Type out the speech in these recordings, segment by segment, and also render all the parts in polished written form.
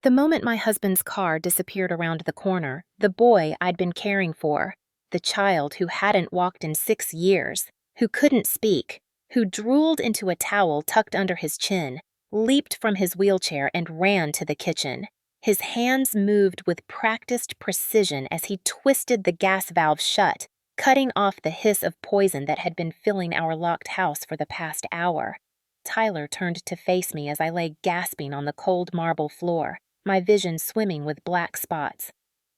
The moment my husband's car disappeared around the corner, the boy I'd been caring for, the child who hadn't walked in 6 years, who couldn't speak, who drooled into a towel tucked under his chin, leaped from his wheelchair and ran to the kitchen. His hands moved with practiced precision as he twisted the gas valve shut, cutting off the hiss of poison that had been filling our locked house for the past hour. Tyler turned to face me as I lay gasping on the cold marble floor, my vision swimming with black spots.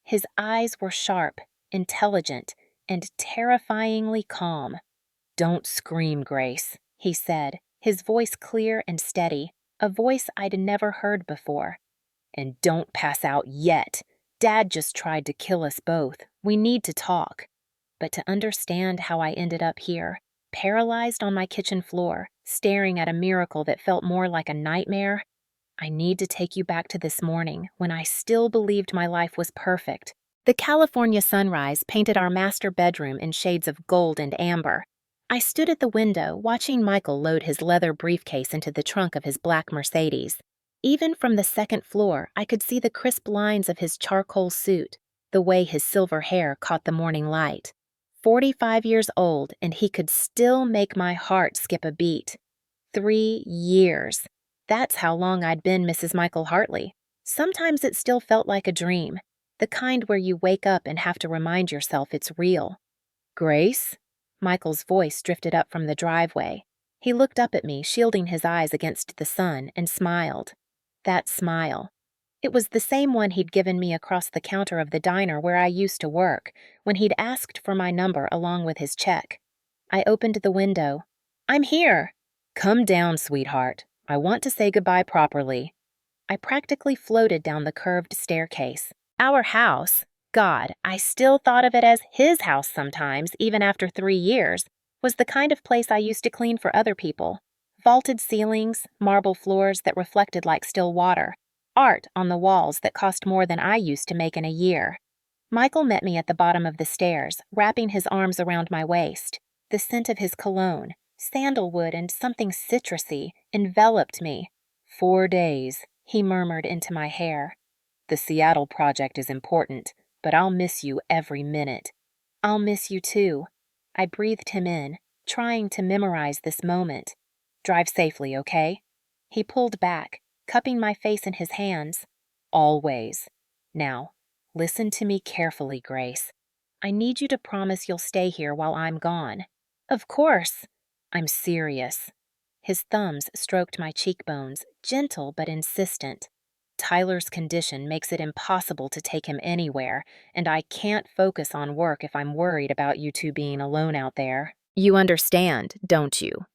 His eyes were sharp, intelligent, and terrifyingly calm. "Don't scream, Grace," he said, his voice clear and steady, a voice I'd never heard before. "And don't pass out yet. Dad just tried to kill us both. We need to talk." But to understand how I ended up here, paralyzed on my kitchen floor, staring at a miracle that felt more like a nightmare, I need to take you back to this morning when I still believed my life was perfect. The California sunrise painted our master bedroom in shades of gold and amber. I stood at the window watching Michael load his leather briefcase into the trunk of his black Mercedes. Even from the second floor, I could see the crisp lines of his charcoal suit, the way his silver hair caught the morning light. 45 years old, and he could still make my heart skip a beat. 3 years. That's how long I'd been Mrs. Michael Hartley. Sometimes it still felt like a dream, the kind where you wake up and have to remind yourself it's real. "Grace?" Michael's voice drifted up from the driveway. He looked up at me, shielding his eyes against the sun, and smiled. That smile. It was the same one he'd given me across the counter of the diner where I used to work, when he'd asked for my number along with his check. I opened the window. "I'm here." "Come down, sweetheart. I want to say goodbye properly." I practically floated down the curved staircase. Our house, God, I still thought of it as his house sometimes, even after 3 years, was the kind of place I used to clean for other people. Vaulted ceilings, marble floors that reflected like still water, art on the walls that cost more than I used to make in a year. Michael met me at the bottom of the stairs, wrapping his arms around my waist. The scent of his cologne, sandalwood and something citrusy, enveloped me. "4 days," he murmured into my hair. "The Seattle project is important, but I'll miss you every minute." "I'll miss you too." I breathed him in, trying to memorize this moment. "Drive safely, okay?" He pulled back, cupping my face in his hands. "Always. Now, listen to me carefully, Grace. I need you to promise you'll stay here while I'm gone." "Of course." "I'm serious." His thumbs stroked my cheekbones, gentle but insistent. "Tyler's condition makes it impossible to take him anywhere, and I can't focus on work if I'm worried about you two being alone out there. You understand, don't you?"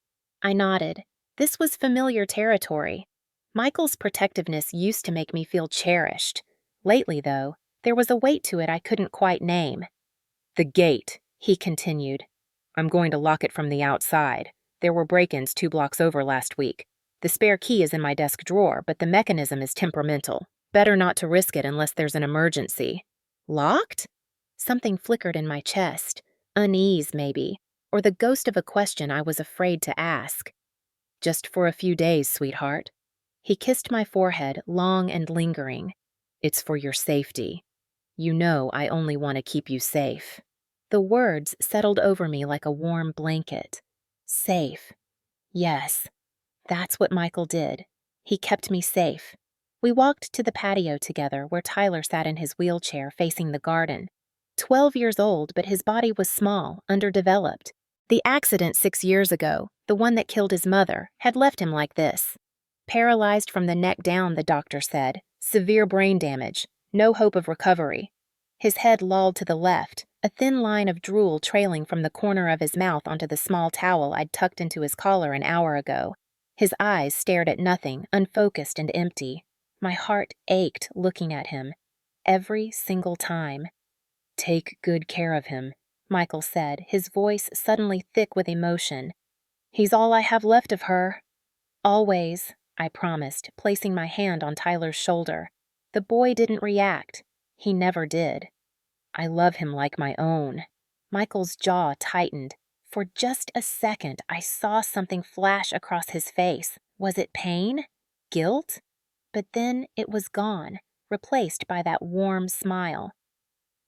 I nodded. This was familiar territory. Michael's protectiveness used to make me feel cherished. Lately, though, there was a weight to it I couldn't quite name. "The gate," he continued. "I'm going to lock it from the outside. There were break-ins 2 blocks over last week. The spare key is in my desk drawer, but the mechanism is temperamental. Better not to risk it unless there's an emergency." "Locked?" Something flickered in my chest. Unease, maybe, or the ghost of a question I was afraid to ask. "Just for a few days, sweetheart." He kissed my forehead, long and lingering. "It's for your safety. You know I only want to keep you safe." The words settled over me like a warm blanket. Safe. Yes, that's what Michael did. He kept me safe. We walked to the patio together where Tyler sat in his wheelchair facing the garden. 12 years old, but his body was small, underdeveloped. The accident 6 years ago, the one that killed his mother, had left him like this. Paralyzed from the neck down, the doctor said. Severe brain damage. No hope of recovery. His head lolled to the left, a thin line of drool trailing from the corner of his mouth onto the small towel I'd tucked into his collar an hour ago. His eyes stared at nothing, unfocused and empty. My heart ached looking at him. Every single time. "Take good care of him," Michael said, his voice suddenly thick with emotion. "He's all I have left of her." "Always," I promised, placing my hand on Tyler's shoulder. The boy didn't react. He never did. "I love him like my own." Michael's jaw tightened. For just a second, I saw something flash across his face. Was it pain? Guilt? but then it was gone, replaced by that warm smile.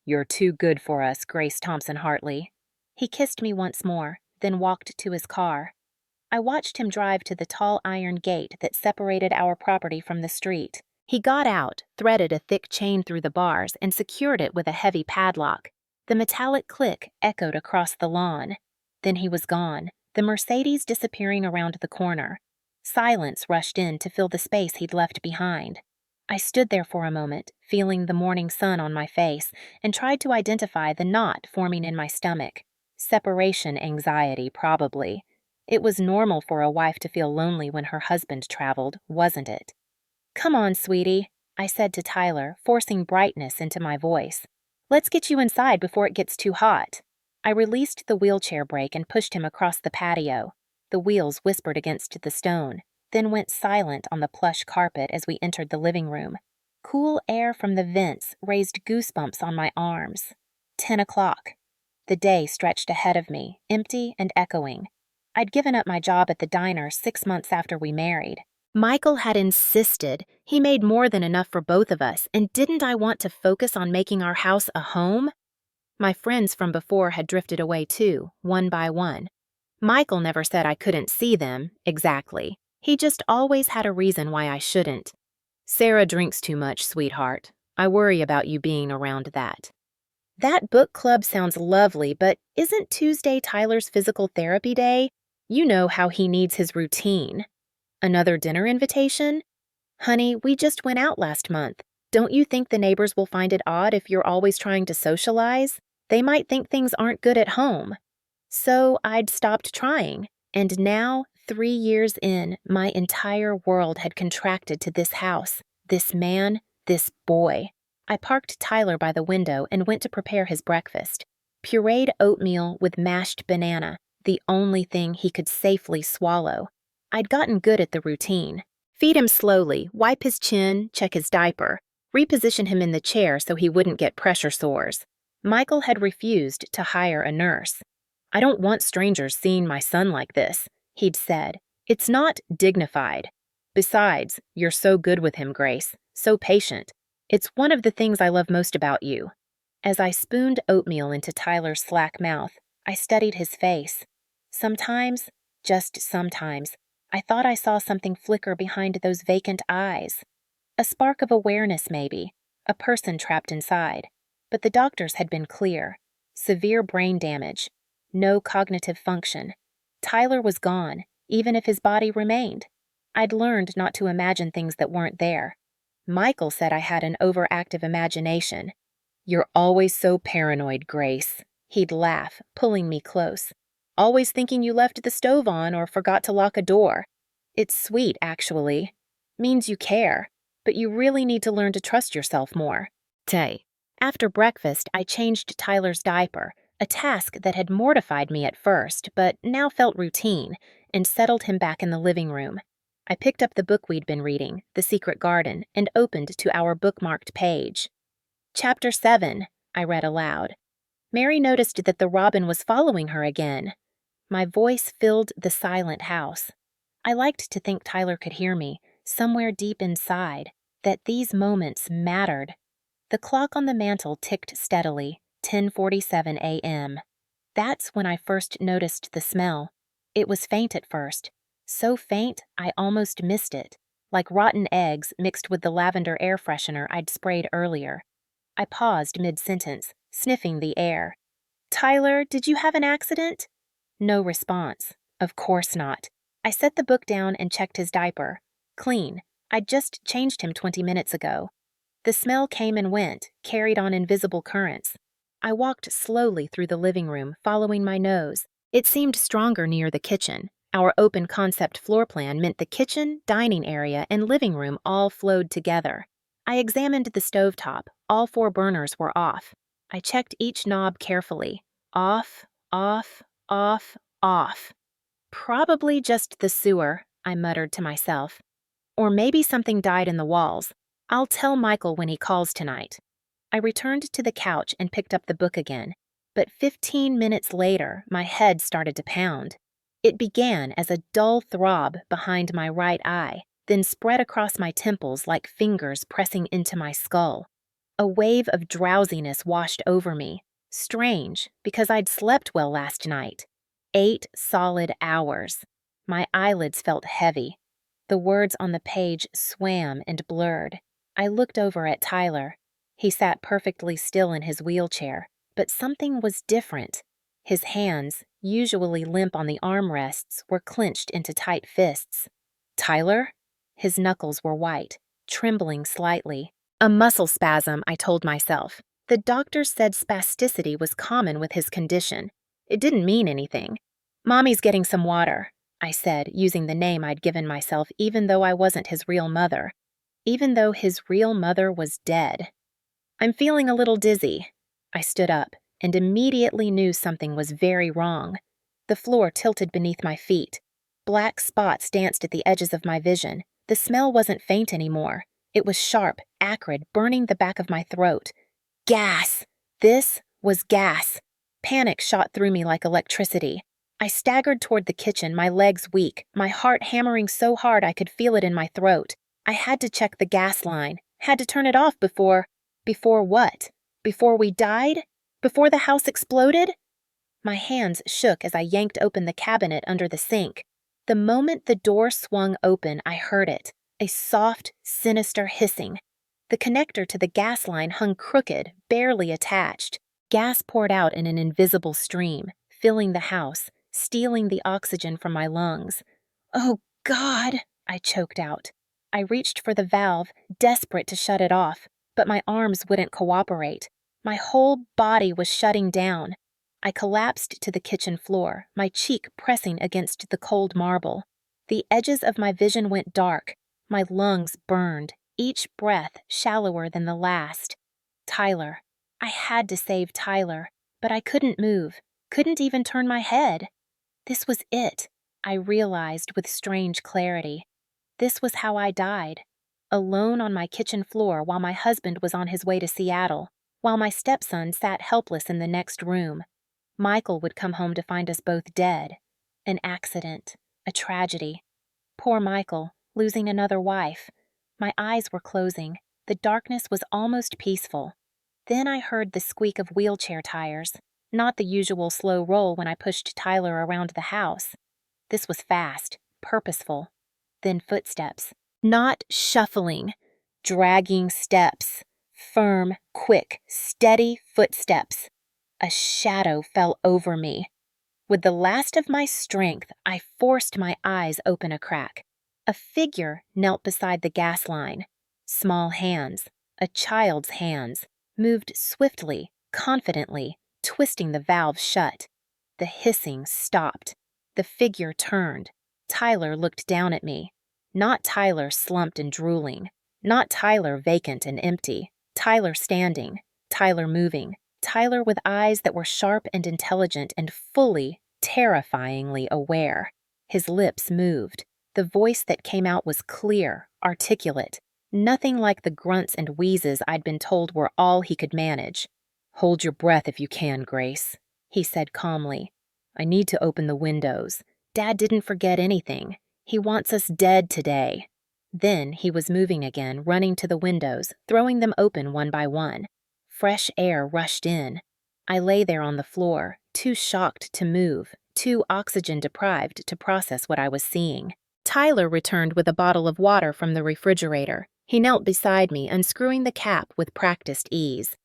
"You're too good for us, Grace Thompson Hartley." He kissed me once more, then walked to his car. I watched him drive to the tall iron gate that separated our property from the street. He got out, threaded a thick chain through the bars, and secured it with a heavy padlock. The metallic click echoed across the lawn. Then he was gone, the Mercedes disappearing around the corner. Silence rushed in to fill the space he'd left behind. I stood there for a moment, feeling the morning sun on my face, and tried to identify the knot forming in my stomach. Separation anxiety, probably. It was normal for a wife to feel lonely when her husband traveled, wasn't it? "Come on, sweetie," I said to Tyler, forcing brightness into my voice. "Let's get you inside before it gets too hot." I released the wheelchair brake and pushed him across the patio. The wheels whispered against the stone, then went silent on the plush carpet as we entered the living room. Cool air from the vents raised goosebumps on my arms. 10 o'clock. The day stretched ahead of me, empty and echoing. I'd given up my job at the diner 6 months after we married. Michael had insisted he made more than enough for both of us, and didn't I want to focus on making our house a home? My friends from before had drifted away too, one by one. Michael never said I couldn't see them, exactly. He just always had a reason why I shouldn't. "Sarah drinks too much, sweetheart. I worry about you being around that." That book club sounds lovely, but isn't Tuesday Tyler's physical therapy day? You know how he needs his routine. Another dinner invitation? "Honey, we just went out last month. Don't you think the neighbors will find it odd if you're always trying to socialize? They might think things aren't good at home." So I'd stopped trying, and now, 3 years in, my entire world had contracted to this house, this man, this boy. I parked Tyler by the window and went to prepare his breakfast. Pureed oatmeal with mashed banana, the only thing he could safely swallow. I'd gotten good at the routine. Feed him slowly, wipe his chin, check his diaper, reposition him in the chair so he wouldn't get pressure sores. Michael had refused to hire a nurse. "I don't want strangers seeing my son like this," he'd said. "It's not dignified. Besides, you're so good with him, Grace, so patient. It's one of the things I love most about you." As I spooned oatmeal into Tyler's slack mouth, I studied his face. Sometimes, just sometimes, I thought I saw something flicker behind those vacant eyes. A spark of awareness, maybe, a person trapped inside. But the doctors had been clear. Severe brain damage. No cognitive function. Tyler was gone, even if his body remained. I'd learned not to imagine things that weren't there. Michael said I had an overactive imagination. "You're always so paranoid, Grace." He'd laugh, pulling me close. "Always thinking you left the stove on or forgot to lock a door. It's sweet, actually. Means you care, but you really need to learn to trust yourself more." After breakfast, I changed Tyler's diaper, a task that had mortified me at first, but now felt routine, and settled him back in the living room. I picked up the book we'd been reading, The Secret Garden, and opened to our bookmarked page. "Chapter 7, I read aloud. Mary noticed that the robin was following her again. My voice filled the silent house. I liked to think Tyler could hear me, somewhere deep inside, that these moments mattered. The clock on the mantel ticked steadily, 10:47 a.m. That's when I first noticed the smell. It was faint at first, so faint I almost missed it, like rotten eggs mixed with the lavender air freshener I'd sprayed earlier. I paused mid-sentence, sniffing the air. "Tyler, did you have an accident?" No response. Of course not. I set the book down and checked his diaper. Clean. I'd just changed him 20 minutes ago. The smell came and went, carried on invisible currents. I walked slowly through the living room, following my nose. It seemed stronger near the kitchen. Our open concept floor plan meant the kitchen, dining area, and living room all flowed together. I examined the stovetop. All 4 burners were off. I checked each knob carefully. Off, off, off, off. Probably just the sewer, I muttered to myself. Or maybe something died in the walls. I'll tell Michael when he calls tonight. I returned to the couch and picked up the book again, but 15 minutes later, my head started to pound. It began as a dull throb behind my right eye, then spread across my temples like fingers pressing into my skull. A wave of drowsiness washed over me. Strange, because I'd slept well last night. 8 solid hours. My eyelids felt heavy. The words on the page swam and blurred. I looked over at Tyler. He sat perfectly still in his wheelchair, but something was different. His hands, usually limp on the armrests, were clenched into tight fists. Tyler? His knuckles were white, trembling slightly. A muscle spasm, I told myself. The doctors said spasticity was common with his condition. It didn't mean anything. "Mommy's getting some water," I said, using the name I'd given myself even though I wasn't his real mother. Even though his real mother was dead. "I'm feeling a little dizzy." I stood up and immediately knew something was very wrong. The floor tilted beneath my feet. Black spots danced at the edges of my vision. The smell wasn't faint anymore. It was sharp, acrid, burning the back of my throat. Gas! This was gas. Panic shot through me like electricity. I staggered toward the kitchen, my legs weak, my heart hammering so hard I could feel it in my throat. I had to check the gas line, had to turn it off before what? Before we died? Before the house exploded? My hands shook as I yanked open the cabinet under the sink. The moment the door swung open, I heard it, a soft, sinister hissing. The connector to the gas line hung crooked, barely attached. Gas poured out in an invisible stream, filling the house, stealing the oxygen from my lungs. "Oh, God," I choked out. I reached for the valve, desperate to shut it off, but my arms wouldn't cooperate. My whole body was shutting down. I collapsed to the kitchen floor, my cheek pressing against the cold marble. The edges of my vision went dark. My lungs burned, each breath shallower than the last. Tyler. I had to save Tyler, but I couldn't move, couldn't even turn my head. This was it, I realized with strange clarity. This was how I died, alone on my kitchen floor while my husband was on his way to Seattle, while my stepson sat helpless in the next room. Michael would come home to find us both dead. An accident, a tragedy. Poor Michael, losing another wife. My eyes were closing. The darkness was almost peaceful. Then I heard the squeak of wheelchair tires, not the usual slow roll when I pushed Tyler around the house. This was fast, purposeful. Then footsteps. Not shuffling, dragging steps. Firm, quick, steady footsteps. A shadow fell over me. With the last of my strength, I forced my eyes open a crack. A figure knelt beside the gas line. Small hands, a child's hands, moved swiftly, confidently, twisting the valve shut. The hissing stopped. The figure turned. Tyler looked down at me. Not Tyler slumped and drooling. Not Tyler vacant and empty. Tyler standing. Tyler moving. Tyler with eyes that were sharp and intelligent and fully, terrifyingly aware. His lips moved. The voice that came out was clear, articulate. Nothing like the grunts and wheezes I'd been told were all he could manage. "Hold your breath if you can, Grace," he said calmly. "I need to open the windows. Dad didn't forget anything. He wants us dead today." Then he was moving again, running to the windows, throwing them open one by one. Fresh air rushed in. I lay there on the floor, too shocked to move, too oxygen-deprived to process what I was seeing. Tyler returned with a bottle of water from the refrigerator. He knelt beside me, unscrewing the cap with practiced ease.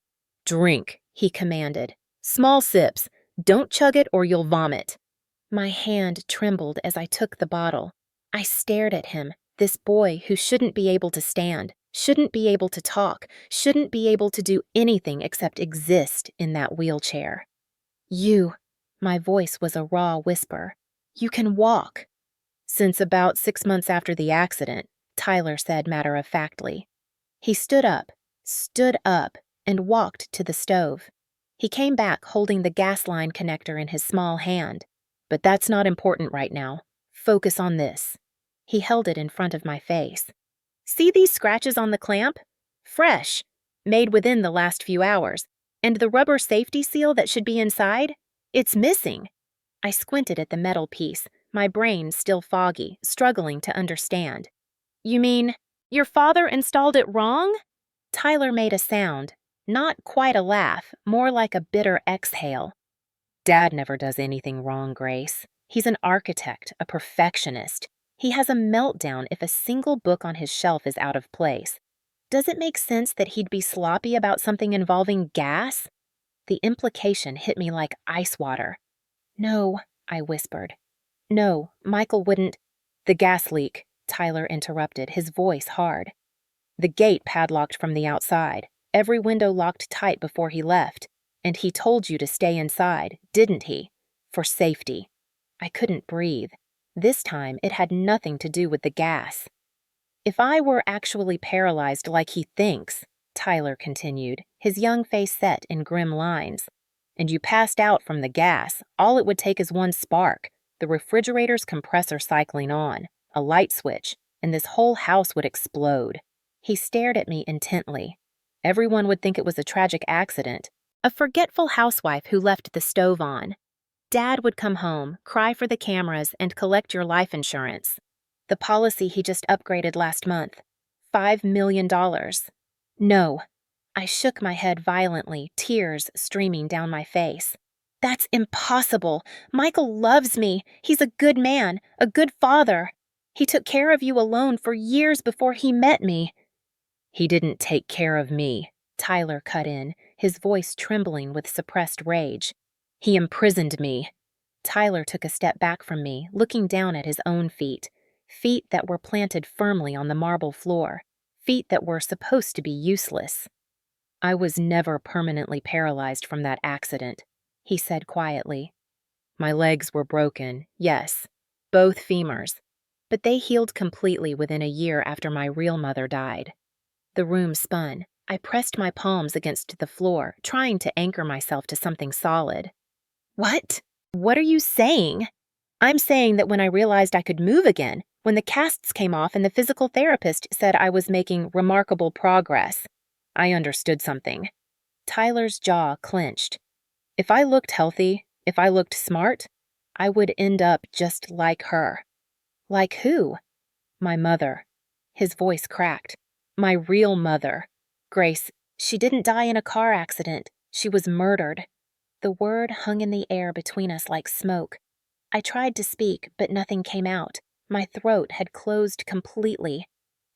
"Drink," he commanded. "Small sips. Don't chug it or you'll vomit." My hand trembled as I took the bottle. I stared at him, this boy who shouldn't be able to stand, shouldn't be able to talk, shouldn't be able to do anything except exist in that wheelchair. My voice was a raw whisper. "You can walk." "Since about 6 months after the accident," Tyler said matter-of-factly. He stood up, and walked to the stove. He came back holding the gas line connector in his small hand. "But that's not important right now. Focus on this." He held it in front of my face. "See these scratches on the clamp? Fresh. Made within the last few hours. And the rubber safety seal that should be inside? It's missing." I squinted at the metal piece, my brain still foggy, struggling to understand. You mean, your father installed it wrong? Tyler made a sound, not quite a laugh, more like a bitter exhale. Dad never does anything wrong, Grace. He's an architect, a perfectionist. He has a meltdown if a single book on his shelf is out of place. Does it make sense that he'd be sloppy about something involving gas? The implication hit me like ice water. No, I whispered. No, Michael wouldn't. The gas leak, Tyler interrupted, his voice hard. The gate padlocked from the outside, every window locked tight before he left, and he told you to stay inside, didn't he? For safety. I couldn't breathe. This time it had nothing to do with the gas. If I were actually paralyzed like he thinks, Tyler continued, his young face set in grim lines, and you passed out from the gas, all it would take is one spark, the refrigerator's compressor cycling on, a light switch, and this whole house would explode. He stared at me intently. Everyone would think it was a tragic accident, a forgetful housewife who left the stove on. Dad would come home, cry for the cameras, and collect your life insurance. The policy he just upgraded last month. $5 million. No. I shook my head violently, tears streaming down my face. That's impossible. Michael loves me. He's a good man, a good father. He took care of you alone for years before he met me. He didn't take care of me, Tyler cut in, his voice trembling with suppressed rage. He imprisoned me. Tyler took a step back from me, looking down at his own feet, feet that were planted firmly on the marble floor, feet that were supposed to be useless. I was never permanently paralyzed from that accident, he said quietly. My legs were broken, yes, both femurs, but they healed completely within a year after my real mother died. The room spun. I pressed my palms against the floor, trying to anchor myself to something solid. What? What are you saying? I'm saying that when I realized I could move again, when the casts came off and the physical therapist said I was making remarkable progress, I understood something. Tyler's jaw clenched. If I looked healthy, if I looked smart, I would end up just like her. Like who? My mother. His voice cracked. My real mother. Grace, she didn't die in a car accident. She was murdered. The word hung in the air between us like smoke. I tried to speak, but nothing came out. My throat had closed completely.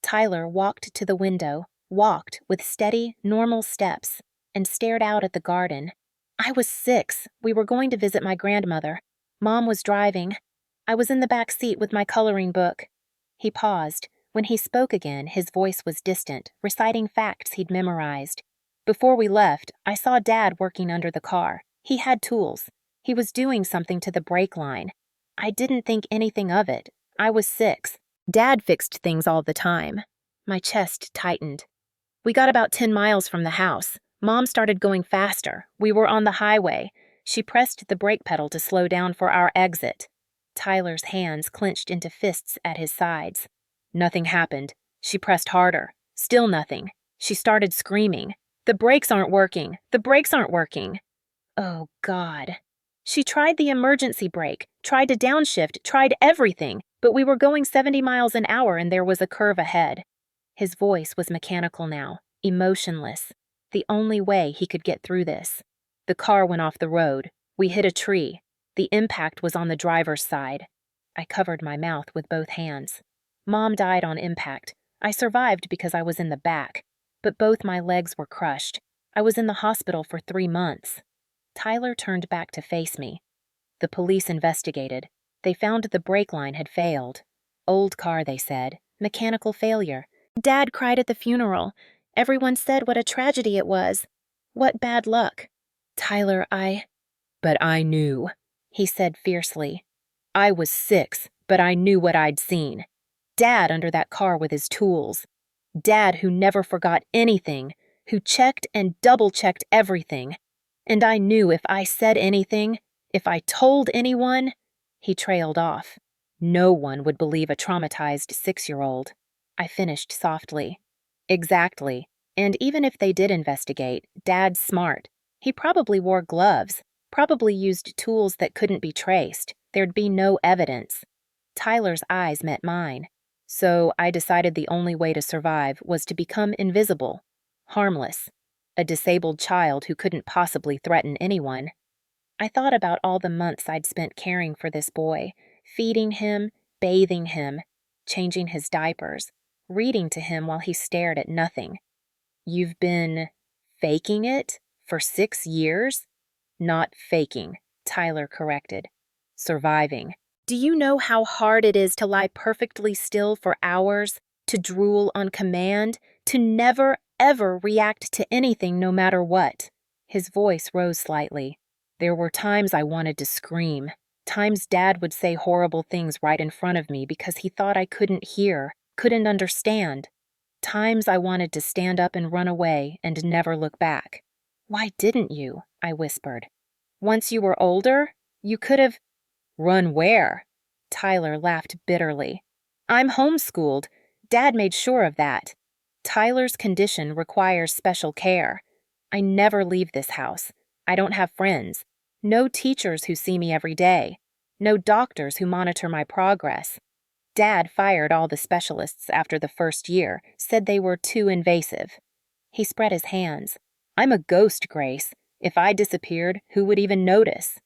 Tyler walked to the window, walked with steady, normal steps, and stared out at the garden. I was 6. We were going to visit my grandmother. Mom was driving. I was in the back seat with my coloring book. He paused. When he spoke again, his voice was distant, reciting facts he'd memorized. Before we left, I saw Dad working under the car. He had tools. He was doing something to the brake line. I didn't think anything of it. I was 6. Dad fixed things all the time. My chest tightened. We got about 10 miles from the house. Mom started going faster. We were on the highway. She pressed the brake pedal to slow down for our exit. Tyler's hands clenched into fists at his sides. Nothing happened. She pressed harder. Still nothing. She started screaming. The brakes aren't working. The brakes aren't working. Oh, God. She tried the emergency brake, tried to downshift, tried everything, but we were going 70 miles an hour and there was a curve ahead. His voice was mechanical now, emotionless. The only way he could get through this. The car went off the road. We hit a tree. The impact was on the driver's side. I covered my mouth with both hands. Mom died on impact. I survived because I was in the back, but both my legs were crushed. I was in the hospital for 3 months. Tyler turned back to face me. The police investigated. They found the brake line had failed. Old car, they said. Mechanical failure. Dad cried at the funeral. Everyone said what a tragedy it was. What bad luck. Tyler, But I knew, he said fiercely. I was 6, but I knew what I'd seen. Dad under that car with his tools. Dad who never forgot anything, who checked and double-checked everything. And I knew if I said anything, if I told anyone, he trailed off. No one would believe a traumatized 6-year-old. I finished softly. Exactly. And even if they did investigate, Dad's smart. He probably wore gloves, probably used tools that couldn't be traced. There'd be no evidence. Tyler's eyes met mine. So I decided the only way to survive was to become invisible, harmless, a disabled child who couldn't possibly threaten anyone. I thought about all the months I'd spent caring for this boy, feeding him, bathing him, changing his diapers, reading to him while he stared at nothing. You've been faking it for 6 years? Not faking, Tyler corrected. Surviving. Do you know how hard it is to lie perfectly still for hours, to drool on command, to never, ever react to anything no matter what? His voice rose slightly. There were times I wanted to scream, times Dad would say horrible things right in front of me because he thought I couldn't hear, couldn't understand. Times I wanted to stand up and run away and never look back. Why didn't you? I whispered. Once you were older, you could have. Run where? Tyler laughed bitterly. I'm homeschooled. Dad made sure of that. Tyler's condition requires special care. I never leave this house. I don't have friends. No teachers who see me every day. No doctors who monitor my progress. Dad fired all the specialists after the first year, said they were too invasive. He spread his hands. I'm a ghost, Grace. If I disappeared, who would even notice?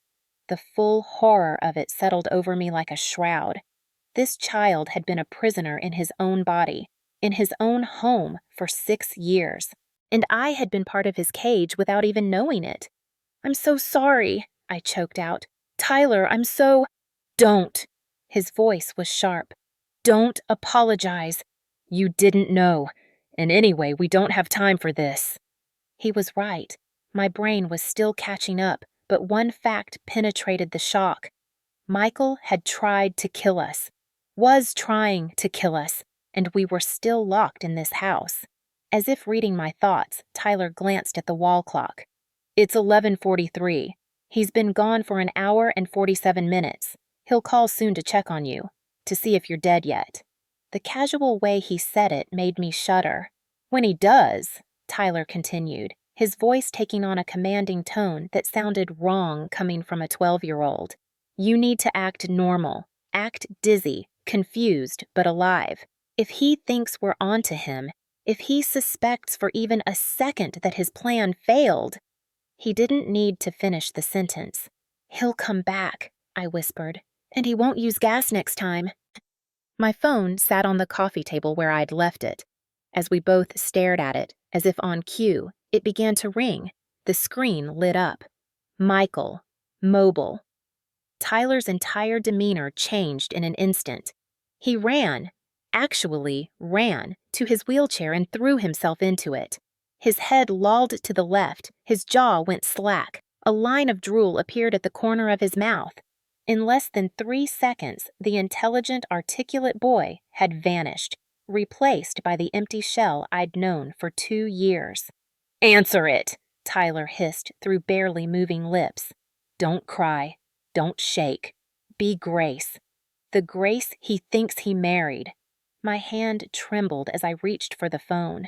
The full horror of it settled over me like a shroud. This child had been a prisoner in his own body, in his own home for 6 years, and I had been part of his cage without even knowing it. I'm so sorry, I choked out. Tyler, I'm so— Don't. His voice was sharp. Don't apologize. You didn't know. And anyway, we don't have time for this. He was right. My brain was still catching up, but one fact penetrated the shock. Michael had tried to kill us, was trying to kill us, and we were still locked in this house. As if reading my thoughts, Tyler glanced at the wall clock. It's 11:43. He's been gone for an hour and 47 minutes. He'll call soon to check on you, to see if you're dead yet. The casual way he said it made me shudder. When he does, Tyler continued, his voice taking on a commanding tone that sounded wrong coming from a 12-year-old. You need to act normal, act dizzy, confused, but alive. If he thinks we're onto him, if he suspects for even a second that his plan failed— He didn't need to finish the sentence. He'll come back, I whispered, and he won't use gas next time. My phone sat on the coffee table where I'd left it. As we both stared at it, as if on cue, it began to ring. The screen lit up. Michael. Mobile. Tyler's entire demeanor changed in an instant. He actually ran, to his wheelchair and threw himself into it. His head lolled to the left, his jaw went slack. A line of drool appeared at the corner of his mouth. In less than 3 seconds, the intelligent, articulate boy had vanished, replaced by the empty shell I'd known for 2 years. Answer it, Tyler hissed through barely moving lips. Don't cry. Don't shake. Be Grace. The Grace he thinks he married. My hand trembled as I reached for the phone.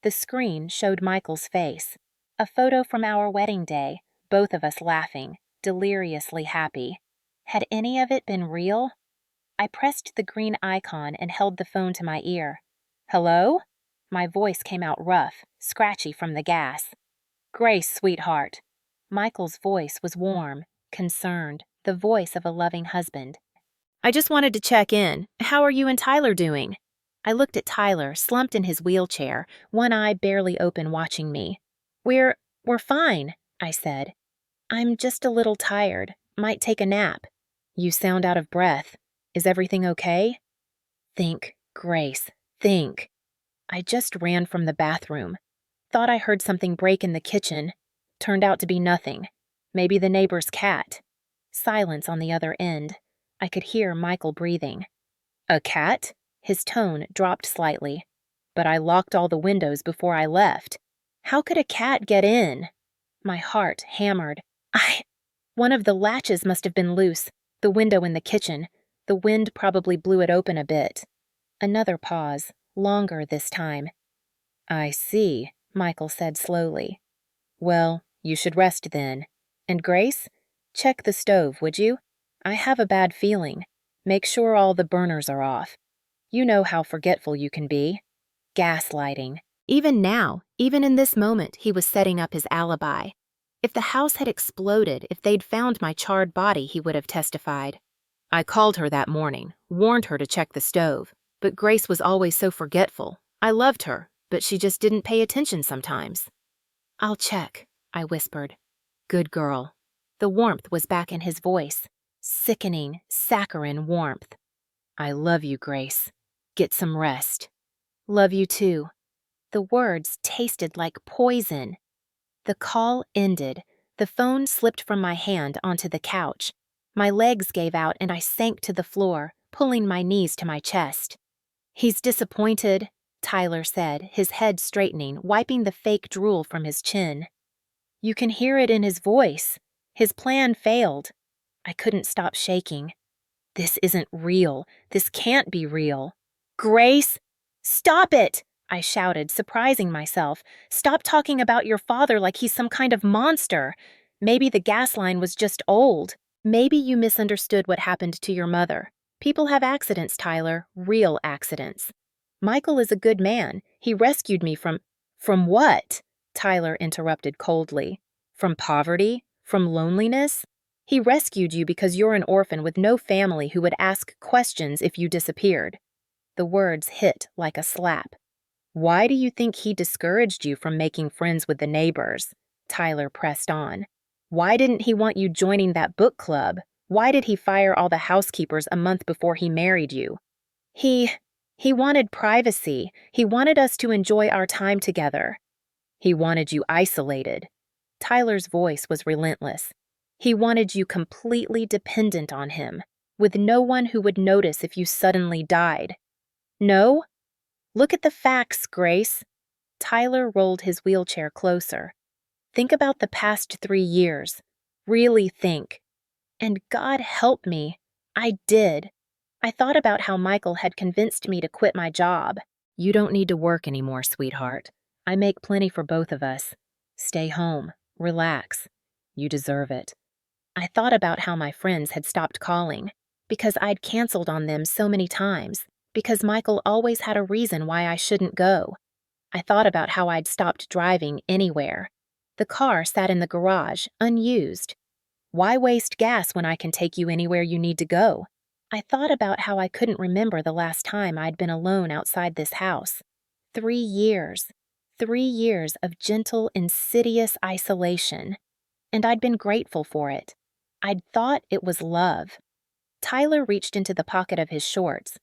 The screen showed Michael's face. A photo from our wedding day, both of us laughing, deliriously happy. Had any of it been real? I pressed the green icon and held the phone to my ear. Hello? My voice came out rough, scratchy from the gas. Grace, sweetheart. Michael's voice was warm, concerned, the voice of a loving husband. I just wanted to check in. How are you and Tyler doing? I looked at Tyler, slumped in his wheelchair, one eye barely open watching me. We're fine, I said. I'm just a little tired. Might take a nap. You sound out of breath. Is everything okay? Think, Grace, think. I just ran from the bathroom. Thought I heard something break in the kitchen. Turned out to be nothing. Maybe the neighbor's cat. Silence on the other end. I could hear Michael breathing. A cat? His tone dropped slightly. But I locked all the windows before I left. How could a cat get in? My heart hammered. One of the latches must have been loose. The window in the kitchen. The wind probably blew it open a bit. Another pause, longer this time. I see, Michael said slowly. Well, you should rest then. And Grace, check the stove, would you? I have a bad feeling. Make sure all the burners are off. You know how forgetful you can be. Gaslighting. Even now, even in this moment, he was setting up his alibi. If the house had exploded, if they'd found my charred body, he would have testified. I called her that morning, warned her to check the stove, but Grace was always so forgetful. I loved her, but she just didn't pay attention sometimes. I'll check, I whispered. Good girl. The warmth was back in his voice. Sickening, saccharine warmth. I love you, Grace. Get some rest. Love you too. The words tasted like poison. The call ended. The phone slipped from my hand onto the couch. My legs gave out and I sank to the floor, pulling my knees to my chest. He's disappointed, Tyler said, his head straightening, wiping the fake drool from his chin. You can hear it in his voice. His plan failed. I couldn't stop shaking. This isn't real. This can't be real. Grace! Stop it! I shouted, surprising myself. Stop talking about your father like he's some kind of monster. Maybe the gas line was just old. Maybe you misunderstood what happened to your mother. People have accidents, Tyler, real accidents. Michael is a good man. He rescued me from... From what? Tyler interrupted coldly. From poverty? From loneliness? He rescued you because you're an orphan with no family who would ask questions if you disappeared. The words hit like a slap. Why do you think he discouraged you from making friends with the neighbors? Tyler pressed on. Why didn't he want you joining that book club? Why did he fire all the housekeepers a month before he married you? He wanted privacy. He wanted us to enjoy our time together. He wanted you isolated. Tyler's voice was relentless. He wanted you completely dependent on him, with no one who would notice if you suddenly died. No? Look at the facts, Grace. Tyler rolled his wheelchair closer. Think about the past 3 years. Really think. And God help me, I did. I thought about how Michael had convinced me to quit my job. You don't need to work anymore, sweetheart. I make plenty for both of us. Stay home. Relax. You deserve it. I thought about how my friends had stopped calling, because I'd canceled on them so many times, because Michael always had a reason why I shouldn't go. I thought about how I'd stopped driving anywhere. The car sat in the garage, unused. Why waste gas when I can take you anywhere you need to go? I thought about how I couldn't remember the last time I'd been alone outside this house. 3 years. 3 years of gentle, insidious isolation. And I'd been grateful for it. I'd thought it was love. Tyler reached into the pocket of his shorts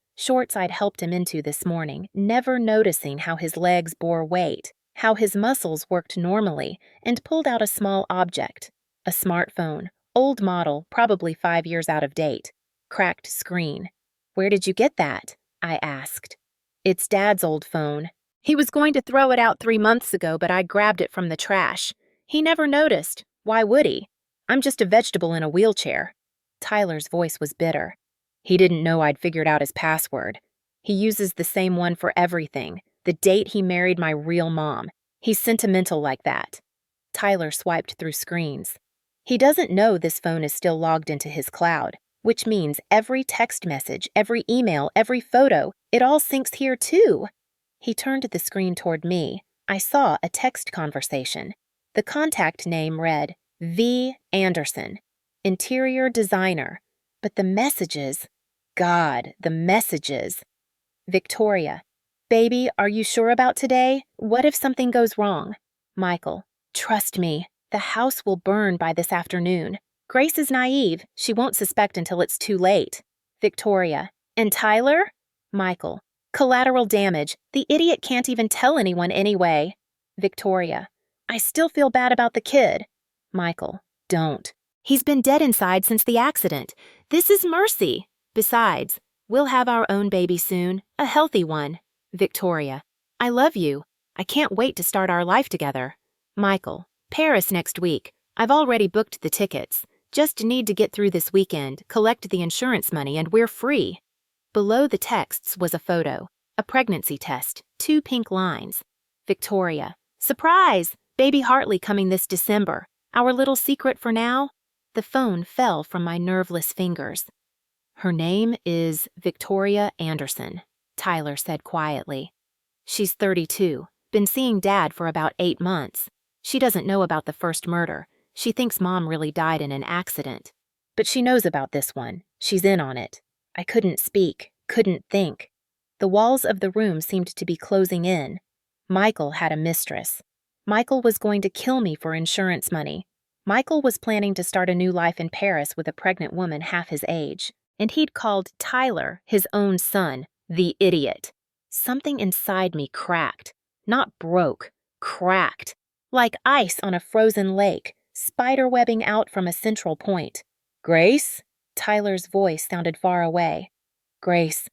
I'd helped him into this morning, never noticing how his legs bore weight, how his muscles worked normally, and pulled out a small object. A smartphone, old model, probably 5 years out of date. Cracked screen. Where did you get that? I asked. It's Dad's old phone. He was going to throw it out 3 months ago, but I grabbed it from the trash. He never noticed. Why would he? I'm just a vegetable in a wheelchair. Tyler's voice was bitter. He didn't know I'd figured out his password. He uses the same one for everything. The date he married my real mom. He's sentimental like that. Tyler swiped through screens. He doesn't know this phone is still logged into his cloud, which means every text message, every email, every photo, it all syncs here too. He turned the screen toward me. I saw a text conversation. The contact name read, V. Anderson, interior designer. But the messages, God, the messages. Victoria, baby, are you sure about today? What if something goes wrong? Michael, trust me, the house will burn by this afternoon. Grace is naive. She won't suspect until it's too late. Victoria, and Tyler? Michael, collateral damage. The idiot can't even tell anyone anyway. Victoria, I still feel bad about the kid. Michael, don't. He's been dead inside since the accident. This is mercy. Besides, we'll have our own baby soon, a healthy one. Victoria, I love you. I can't wait to start our life together. Michael, Paris next week. I've already booked the tickets. Just need to get through this weekend, collect the insurance money, and we're free. Below the texts was a photo, a pregnancy test, 2 pink lines. Victoria, surprise! Baby Hartley coming this December. Our little secret for now? The phone fell from my nerveless fingers. Her name is Victoria Anderson. Tyler said quietly. She's 32, been seeing Dad for about 8 months. She doesn't know about the first murder. She thinks Mom really died in an accident. But she knows about this one. She's in on it. I couldn't speak, couldn't think. The walls of the room seemed to be closing in. Michael had a mistress. Michael was going to kill me for insurance money. Michael was planning to start a new life in Paris with a pregnant woman half his age. And he'd called Tyler, his own son, the idiot. Something inside me cracked. Not broke, cracked. Like ice on a frozen lake, spiderwebbing out from a central point. "Grace?" Tyler's voice sounded far away. "Grace,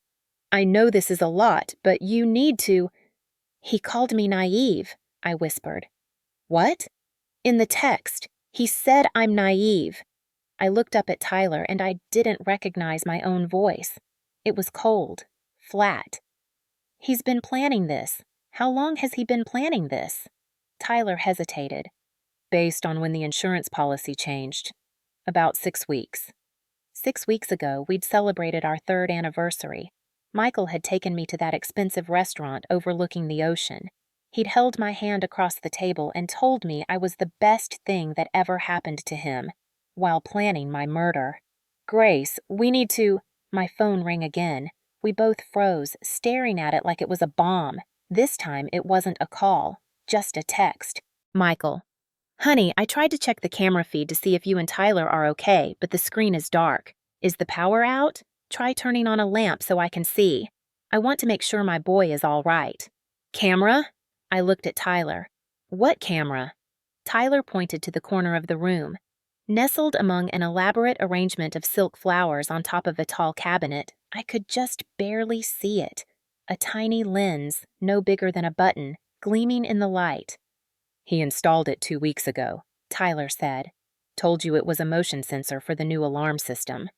I know this is a lot, but you need to—" "He called me naive," I whispered. "What?" "In the text, he said I'm naive." I looked up at Tyler and I didn't recognize my own voice. It was cold, flat. "He's been planning this. How long has he been planning this?" Tyler hesitated. "Based on when the insurance policy changed. About 6 weeks. 6 weeks ago, we'd celebrated our 3rd anniversary. Michael had taken me to that expensive restaurant overlooking the ocean. He'd held my hand across the table and told me I was the best thing that ever happened to him, while planning my murder. "Grace, we need to—" My phone rang again. We both froze, staring at it like it was a bomb. This time it wasn't a call, just a text. "Michael. Honey, I tried to check the camera feed to see if you and Tyler are okay, but the screen is dark. Is the power out? Try turning on a lamp so I can see. I want to make sure my boy is all right." "Camera?" I looked at Tyler. "What camera?" Tyler pointed to the corner of the room. Nestled among an elaborate arrangement of silk flowers on top of a tall cabinet, I could just barely see it. A tiny lens, no bigger than a button, gleaming in the light. "He installed it 2 weeks ago," Tyler said. "Told you it was a motion sensor for the new alarm system."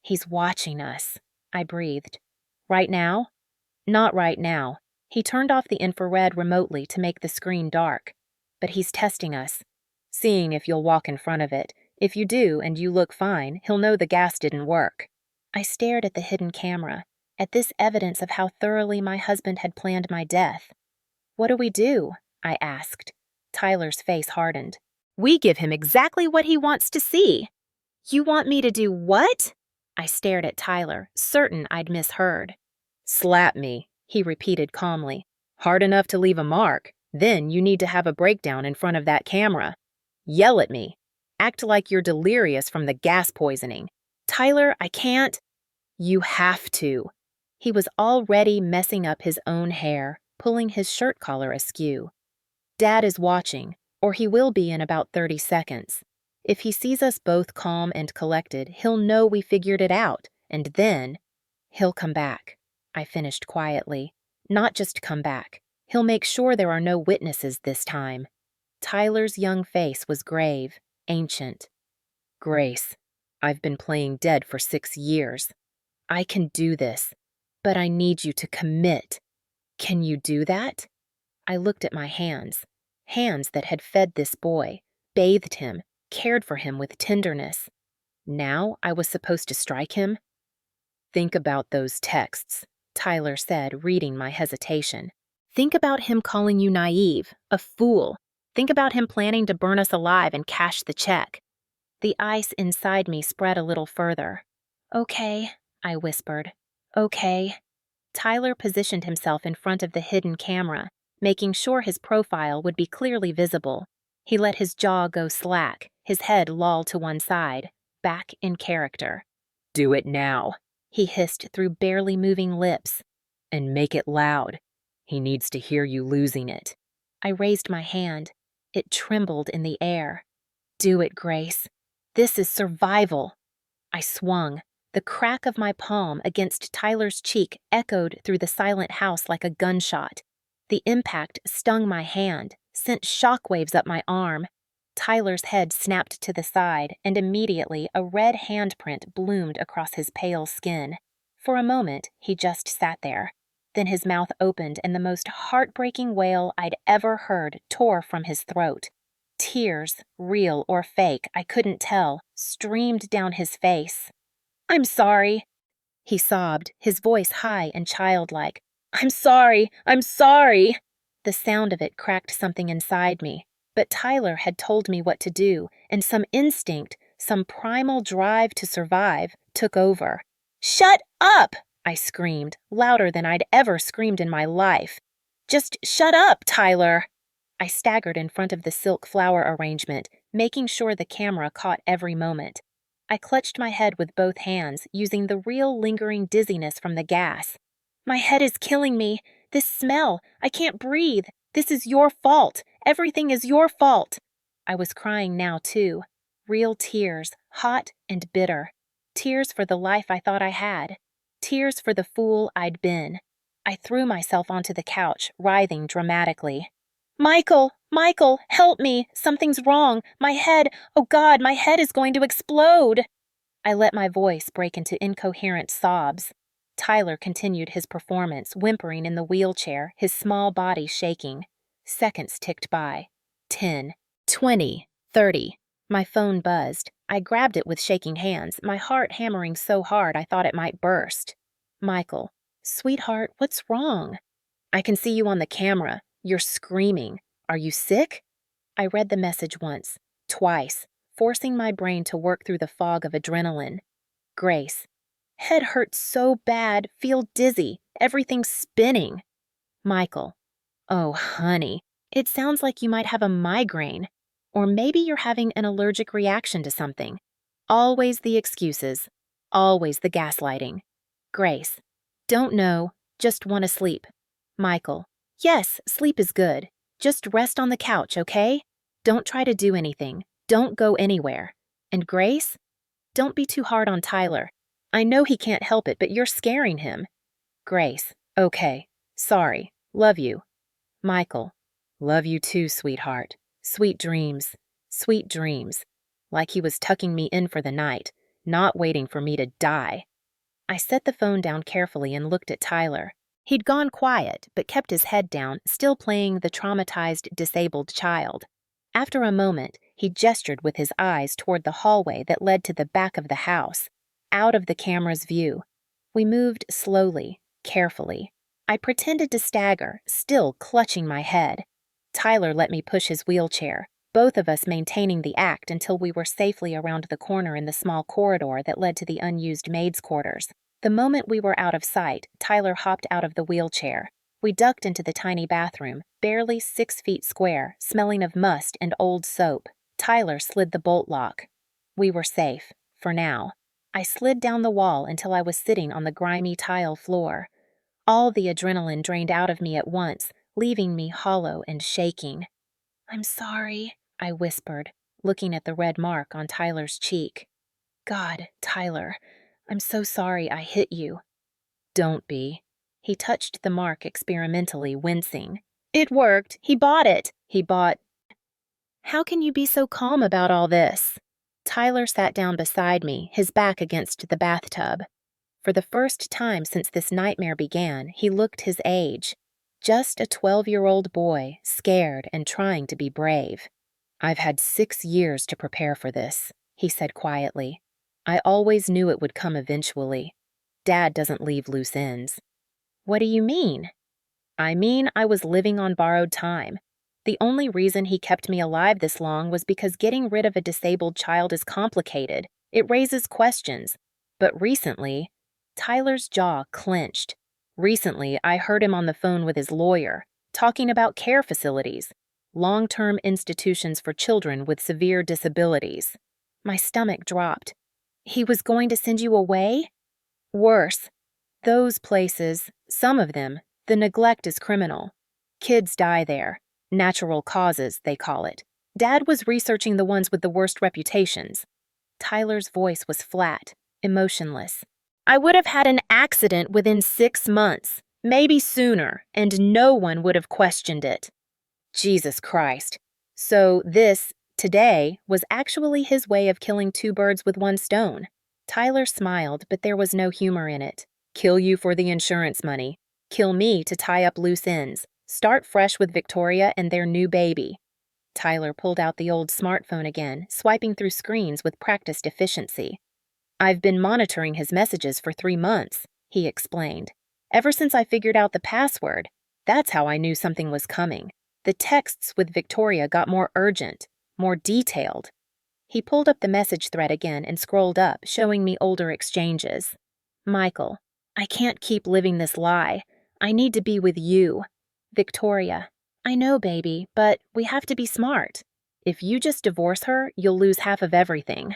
"He's watching us," I breathed. "Right now?" "Not right now. He turned off the infrared remotely to make the screen dark. But he's testing us. Seeing if you'll walk in front of it. If you do and you look fine, he'll know the gas didn't work." I stared at the hidden camera, at this evidence of how thoroughly my husband had planned my death. "What do we do?" I asked. Tyler's face hardened. "We give him exactly what he wants to see." "You want me to do what?" I stared at Tyler, certain I'd misheard. "Slap me," he repeated calmly. "Hard enough to leave a mark. Then you need to have a breakdown in front of that camera. Yell at me. Act like you're delirious from the gas poisoning. Tyler, I can't." "You have to." He was already messing up his own hair, pulling his shirt collar askew. "Dad is watching, or he will be in about 30 seconds. If he sees us both calm and collected, he'll know we figured it out, and then he'll come back," I finished quietly. "Not just come back. He'll make sure there are no witnesses this time." Tyler's young face was grave, ancient. "Grace, I've been playing dead for 6 years. I can do this, but I need you to commit. Can you do that?" I looked at my hands that had fed this boy, bathed him, cared for him with tenderness. Now I was supposed to strike him? "Think about those texts," Tyler said, reading my hesitation. "Think about him calling you naive, a fool. Think about him planning to burn us alive and cash the check." The ice inside me spread a little further. "Okay," I whispered. "Okay." Tyler positioned himself in front of the hidden camera, making sure his profile would be clearly visible. He let his jaw go slack, his head loll to one side, back in character. "Do it now," he hissed through barely moving lips. "And make it loud. He needs to hear you losing it." I raised my hand. It trembled in the air. "Do it, Grace. This is survival." I swung. The crack of my palm against Tyler's cheek echoed through the silent house like a gunshot. The impact stung my hand, sent shockwaves up my arm. Tyler's head snapped to the side, and immediately a red handprint bloomed across his pale skin. For a moment, he just sat there. Then his mouth opened and the most heartbreaking wail I'd ever heard tore from his throat. Tears, real or fake, I couldn't tell, streamed down his face. "I'm sorry," he sobbed, his voice high and childlike. I'm sorry, I'm sorry. The sound of it cracked something inside me, but Tyler had told me what to do, and some instinct, some primal drive to survive, took over. Shut up! I screamed, louder than I'd ever screamed in my life. Just shut up, Tyler! I staggered in front of the silk flower arrangement, making sure the camera caught every moment. I clutched my head with both hands, using the real lingering dizziness from the gas. My head is killing me. This smell. I can't breathe. This is your fault. Everything is your fault. I was crying now, too. Real tears, hot and bitter. Tears for the life I thought I had. Tears for the fool I'd been. I threw myself onto the couch, writhing dramatically. Michael! Michael! Help me! Something's wrong! My head! Oh God, my head is going to explode! I let my voice break into incoherent sobs. Tyler continued his performance, whimpering in the wheelchair, his small body shaking. Seconds ticked by. 10, 20, 30. My phone buzzed. I grabbed it with shaking hands, my heart hammering so hard I thought it might burst. Michael. Sweetheart, what's wrong? I can see you on the camera. You're screaming. Are you sick? I read the message once, twice, forcing my brain to work through the fog of adrenaline. Grace. Head hurts so bad, feel dizzy, everything's spinning. Michael. Oh, honey, it sounds like you might have a migraine. Or maybe you're having an allergic reaction to something. Always the excuses. Always the gaslighting. Grace. Don't know, just want to sleep. Michael. Yes, sleep is good. Just rest on the couch, okay? Don't try to do anything. Don't go anywhere. And Grace? Don't be too hard on Tyler. I know he can't help it, but you're scaring him. Grace. Okay. Sorry. Love you. Michael. Love you too, sweetheart. Sweet dreams. Sweet dreams. Like he was tucking me in for the night, not waiting for me to die. I set the phone down carefully and looked at Tyler. He'd gone quiet, but kept his head down, still playing the traumatized, disabled child. After a moment, he gestured with his eyes toward the hallway that led to the back of the house, out of the camera's view. We moved slowly, carefully. I pretended to stagger, still clutching my head. Tyler let me push his wheelchair, both of us maintaining the act until we were safely around the corner in the small corridor that led to the unused maids' quarters. The moment we were out of sight, Tyler hopped out of the wheelchair. We ducked into the tiny bathroom, barely 6 feet square, smelling of must and old soap. Tyler slid the bolt lock. We were safe, for now. I slid down the wall until I was sitting on the grimy tile floor. All the adrenaline drained out of me at once, leaving me hollow and shaking. I'm sorry, I whispered, looking at the red mark on Tyler's cheek. God, Tyler, I'm so sorry I hit you. Don't be. He touched the mark experimentally, wincing. It worked. He bought it. He bought... How can you be so calm about all this? Tyler sat down beside me, his back against the bathtub. For the first time since this nightmare began, he looked his age. Just a 12-year-old boy, scared and trying to be brave. I've had 6 years to prepare for this, he said quietly. I always knew it would come eventually. Dad doesn't leave loose ends. What do you mean? I mean I was living on borrowed time. The only reason he kept me alive this long was because getting rid of a disabled child is complicated. It raises questions. But recently, Tyler's jaw clenched. Recently, I heard him on the phone with his lawyer, talking about care facilities, long-term institutions for children with severe disabilities. My stomach dropped. He was going to send you away? Worse. Those places, some of them, the neglect is criminal. Kids die there. Natural causes, they call it. Dad was researching the ones with the worst reputations. Tyler's voice was flat, emotionless. I would have had an accident within 6 months, maybe sooner, and no one would have questioned it. Jesus Christ. So this, today, was actually his way of killing 2 birds with 1 stone. Tyler smiled, but there was no humor in it. Kill you for the insurance money. Kill me to tie up loose ends. Start fresh with Victoria and their new baby. Tyler pulled out the old smartphone again, swiping through screens with practiced efficiency. I've been monitoring his messages for 3 months, he explained. Ever since I figured out the password, that's how I knew something was coming. The texts with Victoria got more urgent, more detailed. He pulled up the message thread again and scrolled up, showing me older exchanges. Michael, I can't keep living this lie. I need to be with you. Victoria, I know, baby, but we have to be smart. If you just divorce her, you'll lose half of everything.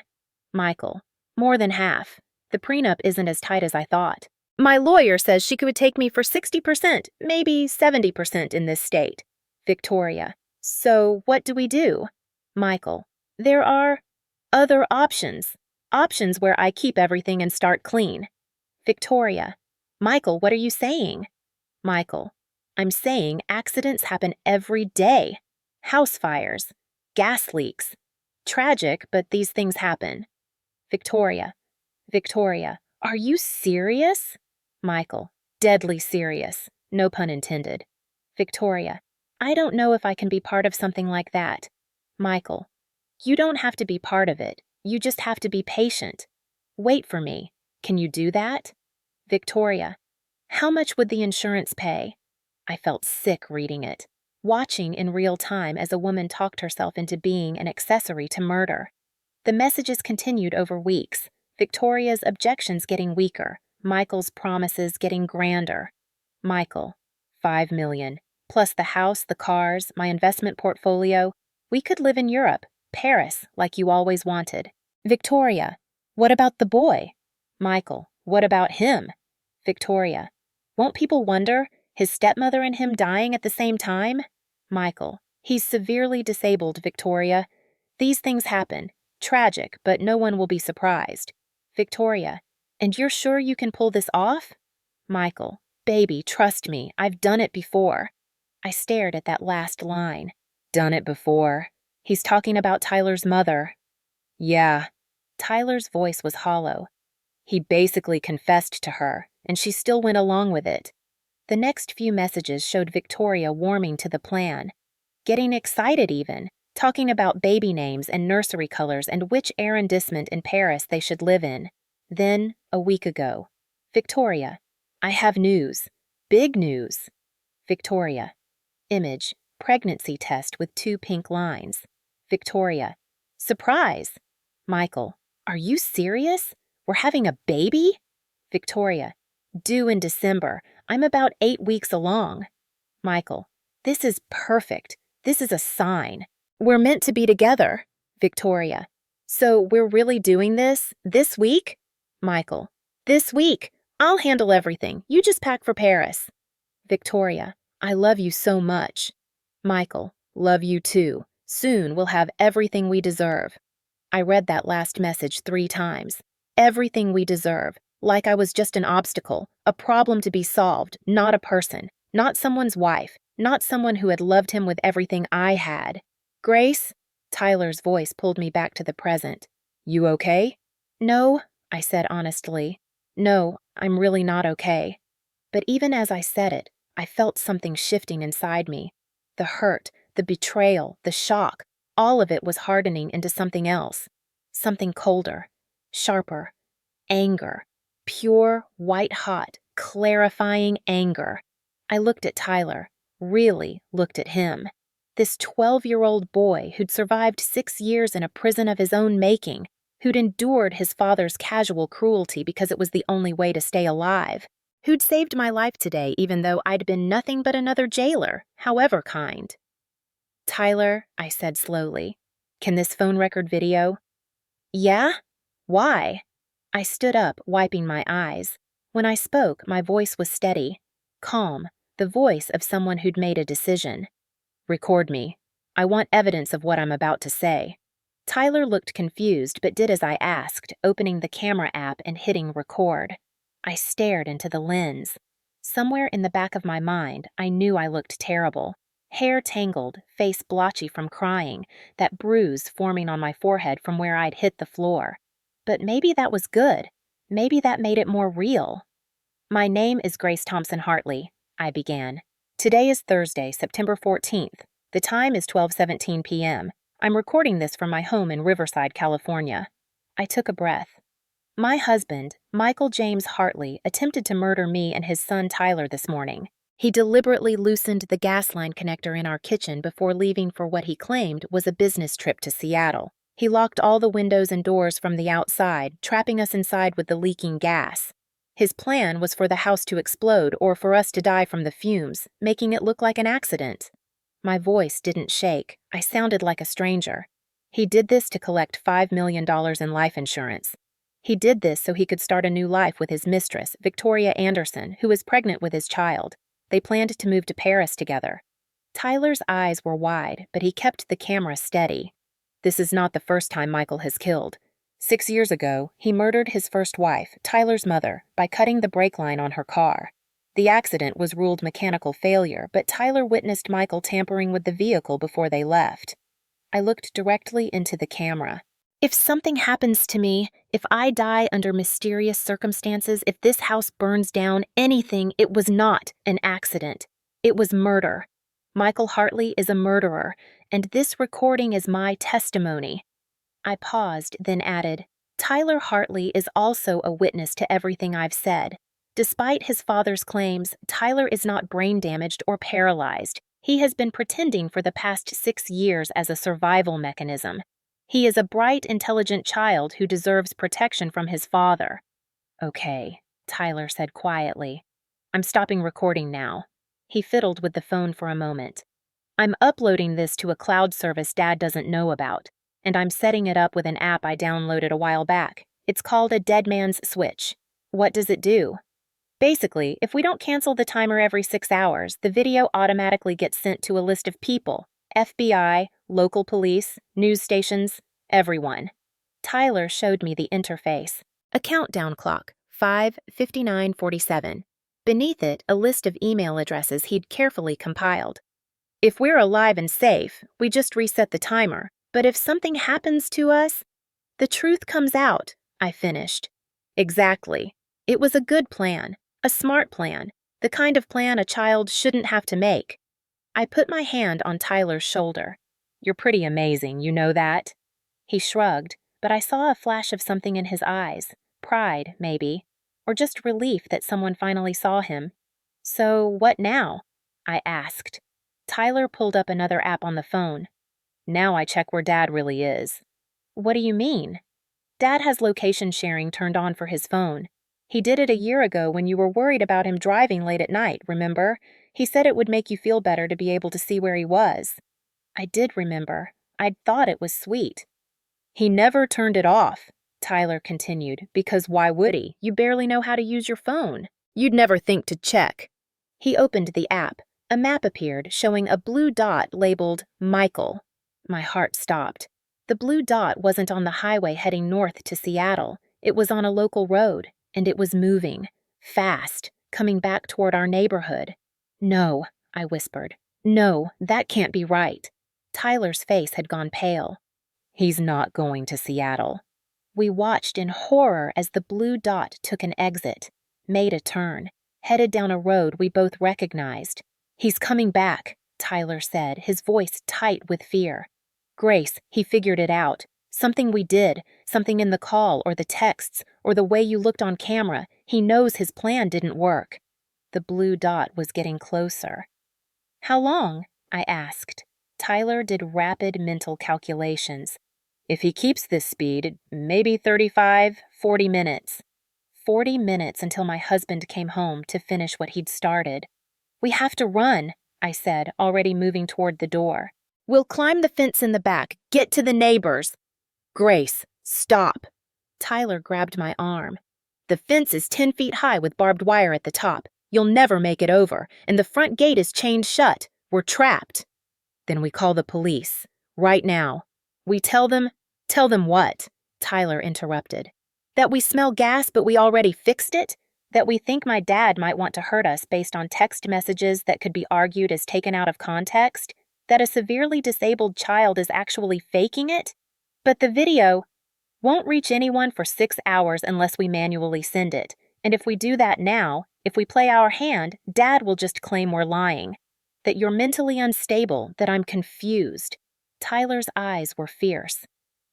Michael, more than half. The prenup isn't as tight as I thought. My lawyer says she could take me for 60%, maybe 70% in this state. Victoria, so what do we do? Michael, there are other options. Options where I keep everything and start clean. Victoria, Michael, what are you saying? Michael, I'm saying accidents happen every day. House fires, gas leaks. Tragic, but these things happen. Victoria, are you serious? Michael, deadly serious. No pun intended. Victoria, I don't know if I can be part of something like that. Michael, you don't have to be part of it. You just have to be patient. Wait for me. Can you do that? Victoria, how much would the insurance pay? I felt sick reading it, watching in real time as a woman talked herself into being an accessory to murder. The messages continued over weeks, Victoria's objections getting weaker, Michael's promises getting grander. Michael, $5 million, plus the house, the cars, my investment portfolio. We could live in Europe, Paris, like you always wanted. Victoria, what about the boy? Michael, what about him? Victoria, won't people wonder, his stepmother and him dying at the same time? Michael, he's severely disabled, Victoria. These things happen. Tragic, but no one will be surprised. Victoria, and you're sure you can pull this off? Michael, baby, trust me, I've done it before. I stared at that last line. Done it before. He's talking about Tyler's mother. Yeah. Tyler's voice was hollow. He basically confessed to her, and she still went along with it. The next few messages showed Victoria warming to the plan, getting excited even, talking about baby names and nursery colors and which arrondissement in Paris they should live in. Then, a week ago, Victoria, I have news. Big news. Victoria, image, pregnancy test with 2 pink lines. Victoria, surprise. Michael, are you serious? We're having a baby? Victoria, due in December. I'm about 8 weeks along. Michael, this is perfect. This is a sign. We're meant to be together. Victoria, so we're really doing this week? Michael, this week. I'll handle everything. You just pack for Paris. Victoria, I love you so much. Michael, love you too. Soon we'll have everything we deserve. I read that last message 3 times. Everything we deserve, like I was just an obstacle, a problem to be solved, not a person, not someone's wife, not someone who had loved him with everything I had. Grace? Tyler's voice pulled me back to the present. You okay? No, I said honestly. No, I'm really not okay. But even as I said it, I felt something shifting inside me. The hurt, the betrayal, the shock, all of it was hardening into something else. Something colder, sharper, anger. Pure, white-hot, clarifying anger. I looked at Tyler, really looked at him. This 12-year-old boy who'd survived 6 years in a prison of his own making, who'd endured his father's casual cruelty because it was the only way to stay alive, who'd saved my life today even though I'd been nothing but another jailer, however kind. Tyler, I said slowly, can this phone record video? Yeah? Why? I stood up, wiping my eyes. When I spoke, my voice was steady, calm, the voice of someone who'd made a decision. Record me. I want evidence of what I'm about to say. Tyler looked confused but did as I asked, opening the camera app and hitting record. I stared into the lens. Somewhere in the back of my mind, I knew I looked terrible. Hair tangled, face blotchy from crying, that bruise forming on my forehead from where I'd hit the floor. But maybe that was good. Maybe that made it more real. My name is Grace Thompson Hartley, I began. Today is Thursday, September 14th. The time is 12:17 p.m. I'm recording this from my home in Riverside, California. I took a breath. My husband, Michael James Hartley, attempted to murder me and his son Tyler this morning. He deliberately loosened the gas line connector in our kitchen before leaving for what he claimed was a business trip to Seattle. He locked all the windows and doors from the outside, trapping us inside with the leaking gas. His plan was for the house to explode or for us to die from the fumes, making it look like an accident. My voice didn't shake. I sounded like a stranger. He did this to collect $5 million in life insurance. He did this so he could start a new life with his mistress, Victoria Anderson, who is pregnant with his child. They planned to move to Paris together. Tyler's eyes were wide, but he kept the camera steady. This is not the first time Michael has killed. 6 years ago, he murdered his first wife, Tyler's mother, by cutting the brake line on her car. The accident was ruled mechanical failure, but Tyler witnessed Michael tampering with the vehicle before they left. I looked directly into the camera. If something happens to me, if I die under mysterious circumstances, if this house burns down, anything, it was not an accident. It was murder. Michael Hartley is a murderer, and this recording is my testimony. I paused, then added, Tyler Hartley is also a witness to everything I've said. Despite his father's claims, Tyler is not brain damaged or paralyzed. He has been pretending for the past 6 years as a survival mechanism. He is a bright, intelligent child who deserves protection from his father. Okay, Tyler said quietly. I'm stopping recording now. He fiddled with the phone for a moment. I'm uploading this to a cloud service Dad doesn't know about, and I'm setting it up with an app I downloaded a while back. It's called a Dead Man's Switch. What does it do? Basically, if we don't cancel the timer every 6 hours, the video automatically gets sent to a list of people, FBI, local police, news stations, everyone. Tyler showed me the interface. A countdown clock, 5:59:47. Beneath it, a list of email addresses he'd carefully compiled. If we're alive and safe, we just reset the timer. But if something happens to us, the truth comes out, I finished. Exactly. It was a good plan, a smart plan, the kind of plan a child shouldn't have to make. I put my hand on Tyler's shoulder. You're pretty amazing, you know that? He shrugged, but I saw a flash of something in his eyes. Pride, maybe. Or just relief that someone finally saw him. So, what now? I asked. Tyler pulled up another app on the phone. Now I check where Dad really is. What do you mean? Dad has location sharing turned on for his phone. He did it a year ago when you were worried about him driving late at night, remember? He said it would make you feel better to be able to see where he was. I did remember. I'd thought it was sweet. He never turned it off, Tyler continued, because why would he? You barely know how to use your phone. You'd never think to check. He opened the app. A map appeared showing a blue dot labeled Michael. My heart stopped. The blue dot wasn't on the highway heading north to Seattle. It was on a local road, and it was moving, fast, coming back toward our neighborhood. No, I whispered. No, that can't be right. Tyler's face had gone pale. He's not going to Seattle. We watched in horror as the blue dot took an exit, made a turn, headed down a road we both recognized. He's coming back, Tyler said, his voice tight with fear. Grace, he figured it out. Something we did, something in the call or the texts or the way you looked on camera. He knows his plan didn't work. The blue dot was getting closer. How long? I asked. Tyler did rapid mental calculations. If he keeps this speed, maybe 35, 40 minutes. 40 minutes until my husband came home to finish what he'd started. We have to run, I said, already moving toward the door. We'll climb the fence in the back, get to the neighbors. Grace, stop. Tyler grabbed my arm. The fence is 10 feet high with barbed wire at the top. You'll never make it over, and the front gate is chained shut. We're trapped. Then we call the police. Right now. We tell them what? Tyler interrupted. That we smell gas but we already fixed it? That we think my dad might want to hurt us based on text messages that could be argued as taken out of context? That a severely disabled child is actually faking it? But the video won't reach anyone for 6 hours unless we manually send it. And if we do that now, if we play our hand, Dad will just claim we're lying. That you're mentally unstable, that I'm confused. Tyler's eyes were fierce.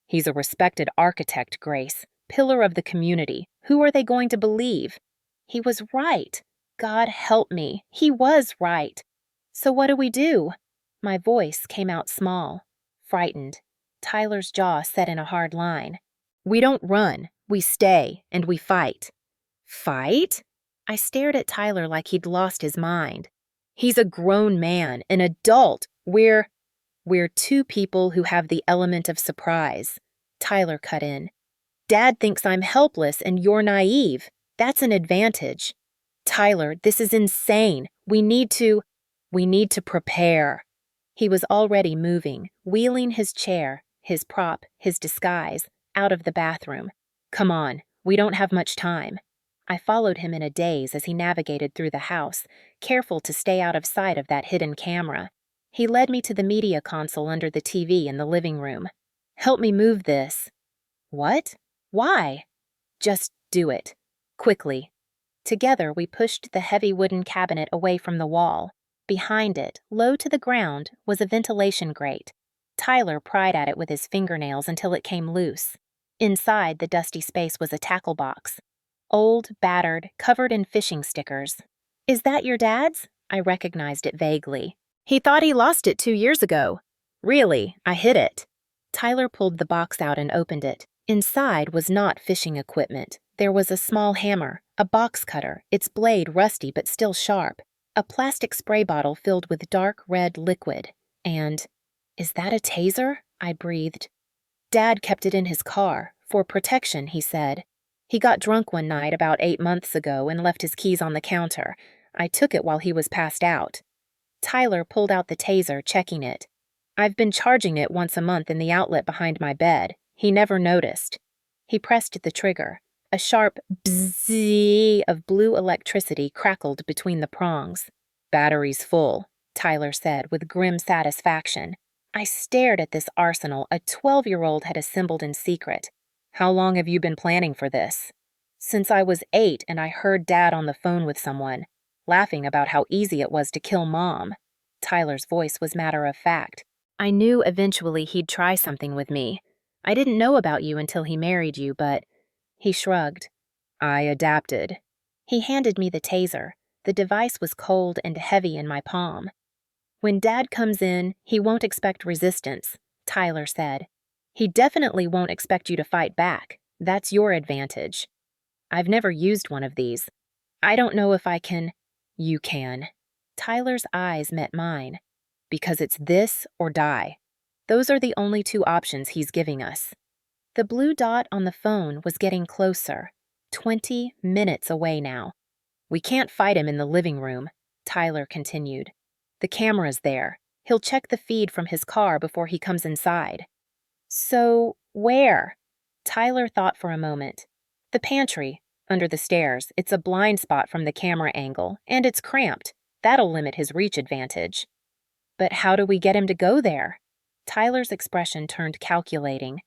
He's a respected architect, Grace. pillar of the community. Who are they going to believe? He was right. God help me. He was right. So what do we do? My voice came out small, frightened. Tyler's jaw set in a hard line. We don't run. We stay, and we fight. Fight? I stared at Tyler like he'd lost his mind. He's a grown man, an adult. We're two people who have the element of surprise. Tyler cut in. Dad thinks I'm helpless and you're naive. That's an advantage. Tyler, this is insane. We need to prepare. He was already moving, wheeling his chair, his prop, his disguise, out of the bathroom. Come on, we don't have much time. I followed him in a daze as he navigated through the house, careful to stay out of sight of that hidden camera. He led me to the media console under the TV in the living room. Help me move this. What? Why? Just do it. Quickly. Together, we pushed the heavy wooden cabinet away from the wall. Behind it, low to the ground, was a ventilation grate. Tyler pried at it with his fingernails until it came loose. Inside the dusty space was a tackle box. Old, battered, covered in fishing stickers. Is that your dad's? I recognized it vaguely. He thought he lost it 2 years ago. Really, I hid it. Tyler pulled the box out and opened it. Inside was not fishing equipment. There was a small hammer, a box cutter, its blade rusty but still sharp, a plastic spray bottle filled with dark red liquid, and, is that a taser? I breathed. Dad kept it in his car, for protection, he said. He got drunk one night about 8 months ago and left his keys on the counter. I took it while he was passed out. Tyler pulled out the taser, checking it. I've been charging it once a month in the outlet behind my bed. He never noticed. He pressed the trigger. A sharp bzzz of blue electricity crackled between the prongs. Battery's full, Tyler said with grim satisfaction. I stared at this arsenal a 12-year-old had assembled in secret. How long have you been planning for this? Since I was 8 and I heard Dad on the phone with someone, laughing about how easy it was to kill Mom. Tyler's voice was matter of fact. I knew eventually he'd try something with me. I didn't know about you until he married you, but... He shrugged. I adapted. He handed me the taser. The device was cold and heavy in my palm. When Dad comes in, he won't expect resistance, Tyler said. He definitely won't expect you to fight back. That's your advantage. I've never used one of these. I don't know if I can... You can. Tyler's eyes met mine. Because it's this or die. Those are the only 2 options he's giving us. The blue dot on the phone was getting closer. 20 minutes away now. We can't fight him in the living room, Tyler continued. The camera's there. He'll check the feed from his car before he comes inside. So, where? Tyler thought for a moment. The pantry, under the stairs. It's a blind spot from the camera angle, and it's cramped. That'll limit his reach advantage. But how do we get him to go there? Tyler's expression turned calculating.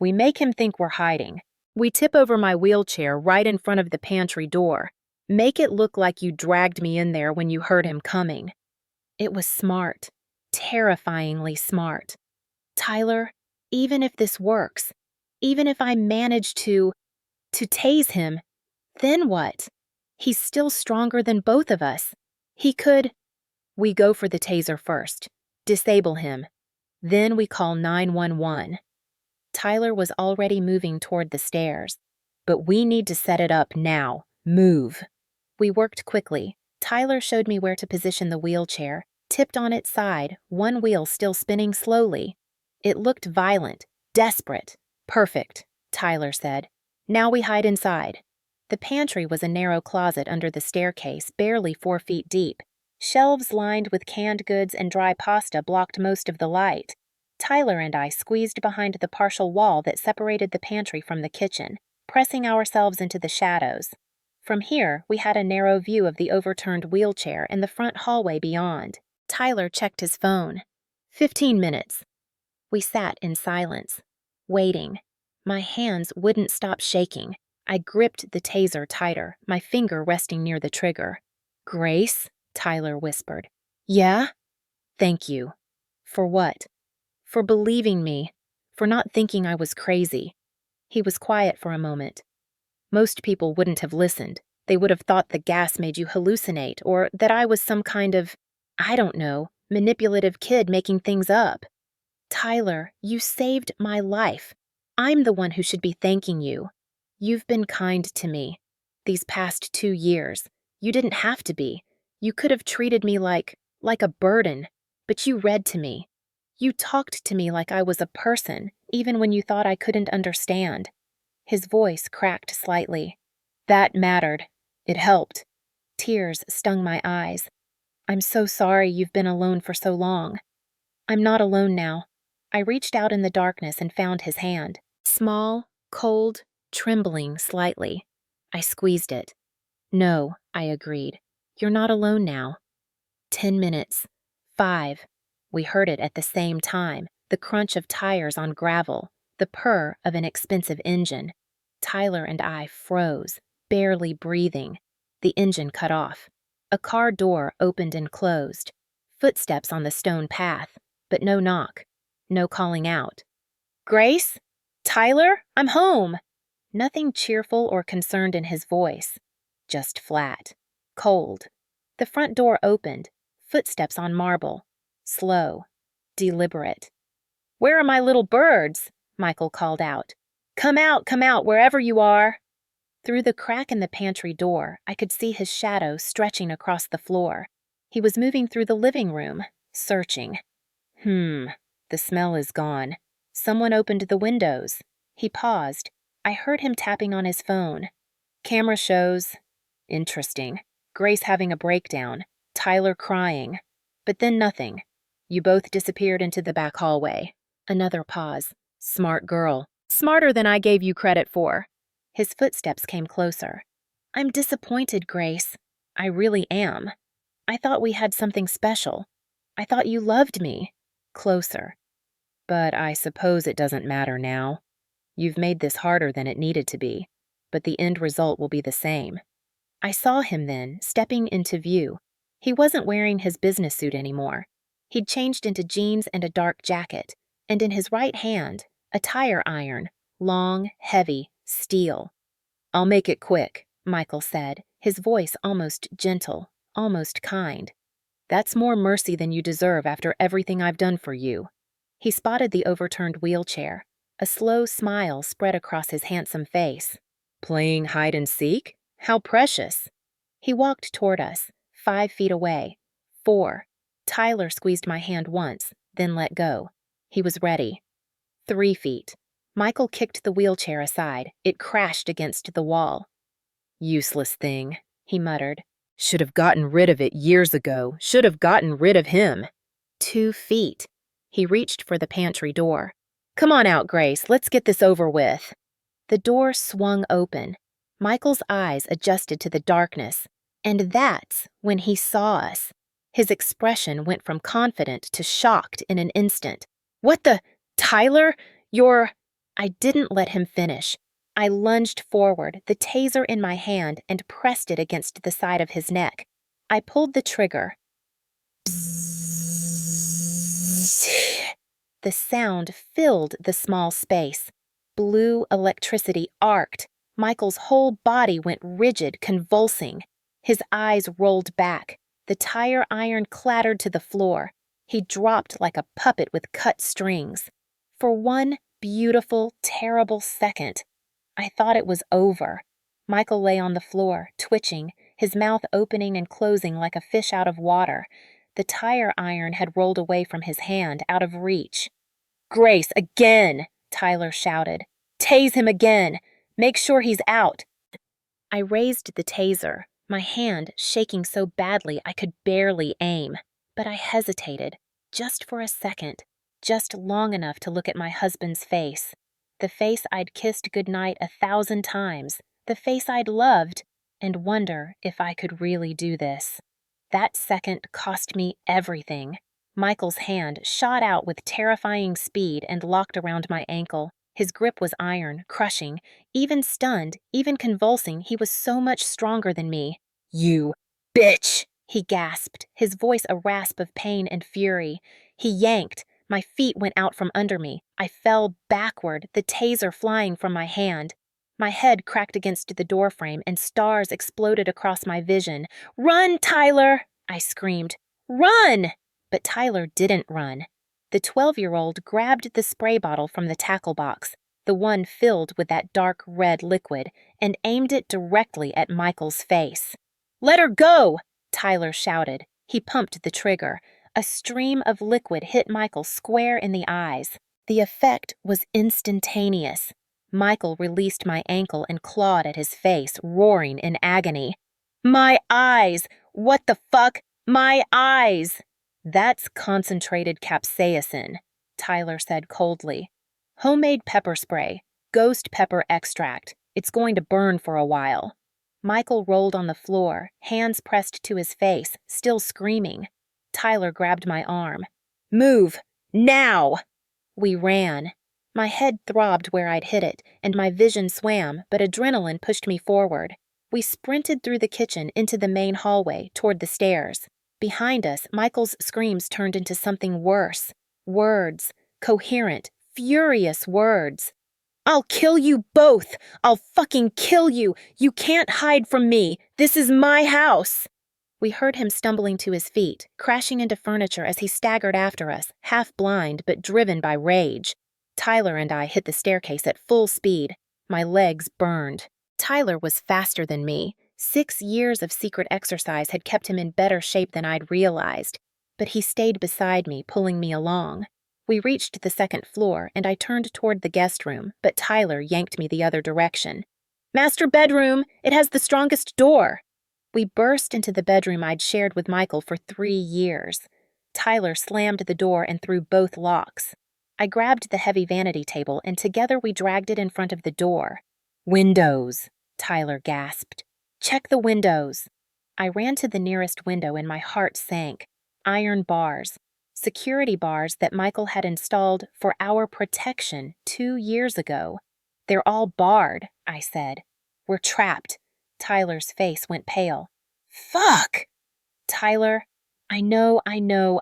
We make him think we're hiding. We tip over my wheelchair right in front of the pantry door. Make it look like you dragged me in there when you heard him coming. It was smart. Terrifyingly smart. Tyler, even if this works, even if I manage to tase him, then what? He's still stronger than both of us. He could... We go for the taser first. Disable him. Then we call 911. Tyler was already moving toward the stairs. But we need to set it up now. Move. We worked quickly. Tyler showed me where to position the wheelchair, tipped on its side, one wheel still spinning slowly. It looked violent, desperate. Perfect, Tyler said. Now we hide inside. The pantry was a narrow closet under the staircase, barely 4 feet deep. Shelves lined with canned goods and dry pasta blocked most of the light. Tyler and I squeezed behind the partial wall that separated the pantry from the kitchen, pressing ourselves into the shadows. From here, we had a narrow view of the overturned wheelchair and the front hallway beyond. Tyler checked his phone. 15 minutes. We sat in silence, waiting. My hands wouldn't stop shaking. I gripped the taser tighter, my finger resting near the trigger. Grace, Tyler whispered. Yeah? Thank you. For what? For believing me. For not thinking I was crazy. He was quiet for a moment. Most people wouldn't have listened. They would have thought the gas made you hallucinate, or that I was some kind of, I don't know, manipulative kid making things up. Tyler, you saved my life. I'm the one who should be thanking you. You've been kind to me. These past 2 years. You didn't have to be. You could have treated me like a burden, but you read to me. You talked to me like I was a person, even when you thought I couldn't understand. His voice cracked slightly. That mattered. It helped. Tears stung my eyes. I'm so sorry you've been alone for so long. I'm not alone now. I reached out in the darkness and found his hand. Small, cold, trembling slightly. I squeezed it. No, I agreed. You're not alone now. 10 minutes. 5. We heard it at the same time, the crunch of tires on gravel, the purr of an expensive engine. Tyler and I froze, barely breathing. The engine cut off. A car door opened and closed. Footsteps on the stone path, but no knock. No calling out. Grace? Tyler? I'm home! Nothing cheerful or concerned in his voice. Just flat. Cold. The front door opened. Footsteps on marble. Slow. Deliberate. Where are my little birds? Michael called out. Come out, wherever you are. Through the crack in the pantry door, I could see his shadow stretching across the floor. He was moving through the living room, searching. The smell is gone. Someone opened the windows. He paused. I heard him tapping on his phone. Camera shows. Interesting. Grace having a breakdown. Tyler crying. But then nothing. You both disappeared into the back hallway. Another pause. Smart girl. Smarter than I gave you credit for. His footsteps came closer. I'm disappointed, Grace. I really am. I thought we had something special. I thought you loved me. Closer. But I suppose it doesn't matter now. You've made this harder than it needed to be, but the end result will be the same. I saw him then, stepping into view. He wasn't wearing his business suit anymore. He'd changed into jeans and a dark jacket, and in his right hand, a tire iron, long, heavy, steel. I'll make it quick, Michael said, his voice almost gentle, almost kind. That's more mercy than you deserve after everything I've done for you. He spotted the overturned wheelchair. A slow smile spread across his handsome face. Playing hide and seek? How precious. He walked toward us, 5 feet away. 4. Tyler squeezed my hand once, then let go. He was ready. 3 feet. Michael kicked the wheelchair aside. It crashed against the wall. Useless thing, he muttered. Should have gotten rid of it years ago. Should have gotten rid of him. 2 feet. He reached for the pantry door. Come on out, Grace. Let's get this over with. The door swung open. Michael's eyes adjusted to the darkness. And that's when he saw us. His expression went from confident to shocked in an instant. What the? Tyler? You're… I didn't let him finish. I lunged forward, the taser in my hand, and pressed it against the side of his neck. I pulled the trigger. The sound filled the small space. Blue electricity arced. Michael's whole body went rigid, convulsing. His eyes rolled back. The tire iron clattered to the floor. He dropped like a puppet with cut strings. For one beautiful, terrible second, I thought it was over. Michael lay on the floor, twitching, his mouth opening and closing like a fish out of water. The tire iron had rolled away from his hand, out of reach. Grace, again! Tyler shouted. Tase him again! Make sure he's out! I raised the taser, my hand shaking so badly I could barely aim. But I hesitated, just for a second, just long enough to look at my husband's face. The face I'd kissed goodnight 1,000 times, the face I'd loved, and wonder if I could really do this. That second cost me everything. Michael's hand shot out with terrifying speed and locked around my ankle. His grip was iron, crushing. Even stunned, even convulsing, he was so much stronger than me. You bitch! He gasped, his voice a rasp of pain and fury. He yanked, My feet went out from under me. I fell backward, the taser flying from my hand. My head cracked against the doorframe and stars exploded across my vision. "Run, Tyler!" I screamed. "Run!" But Tyler didn't run. The 12-year-old grabbed the spray bottle from the tackle box, the one filled with that dark red liquid, and aimed it directly at Michael's face. "Let her go!" Tyler shouted. He pumped the trigger. A stream of liquid hit Michael square in the eyes. The effect was instantaneous. Michael released my ankle and clawed at his face, roaring in agony. "My eyes! What the fuck? My eyes!" "That's concentrated capsaicin," Tyler said coldly. "Homemade pepper spray, ghost pepper extract. It's going to burn for a while." Michael rolled on the floor, hands pressed to his face, still screaming. Tyler grabbed my arm. "Move! Now!" We ran. My head throbbed where I'd hit it, and my vision swam, but adrenaline pushed me forward. We sprinted through the kitchen into the main hallway, toward the stairs. Behind us, Michael's screams turned into something worse. Words. Coherent, furious words. "I'll kill you both! I'll fucking kill you! You can't hide from me! This is my house!" We heard him stumbling to his feet, crashing into furniture as he staggered after us, half blind but driven by rage. Tyler and I hit the staircase at full speed. My legs burned. Tyler was faster than me. 6 years of secret exercise had kept him in better shape than I'd realized, but he stayed beside me, pulling me along. We reached the second floor, and I turned toward the guest room, but Tyler yanked me the other direction. "Master bedroom! It has the strongest door!" We burst into the bedroom I'd shared with Michael for 3 years. Tyler slammed the door and threw both locks. I grabbed the heavy vanity table, and together we dragged it in front of the door. "Windows," Tyler gasped. "Check the windows." I ran to the nearest window and my heart sank. Iron bars. Security bars that Michael had installed for our protection 2 years ago. "They're all barred," I said. "We're trapped." Tyler's face went pale. "Fuck!" "Tyler, I know,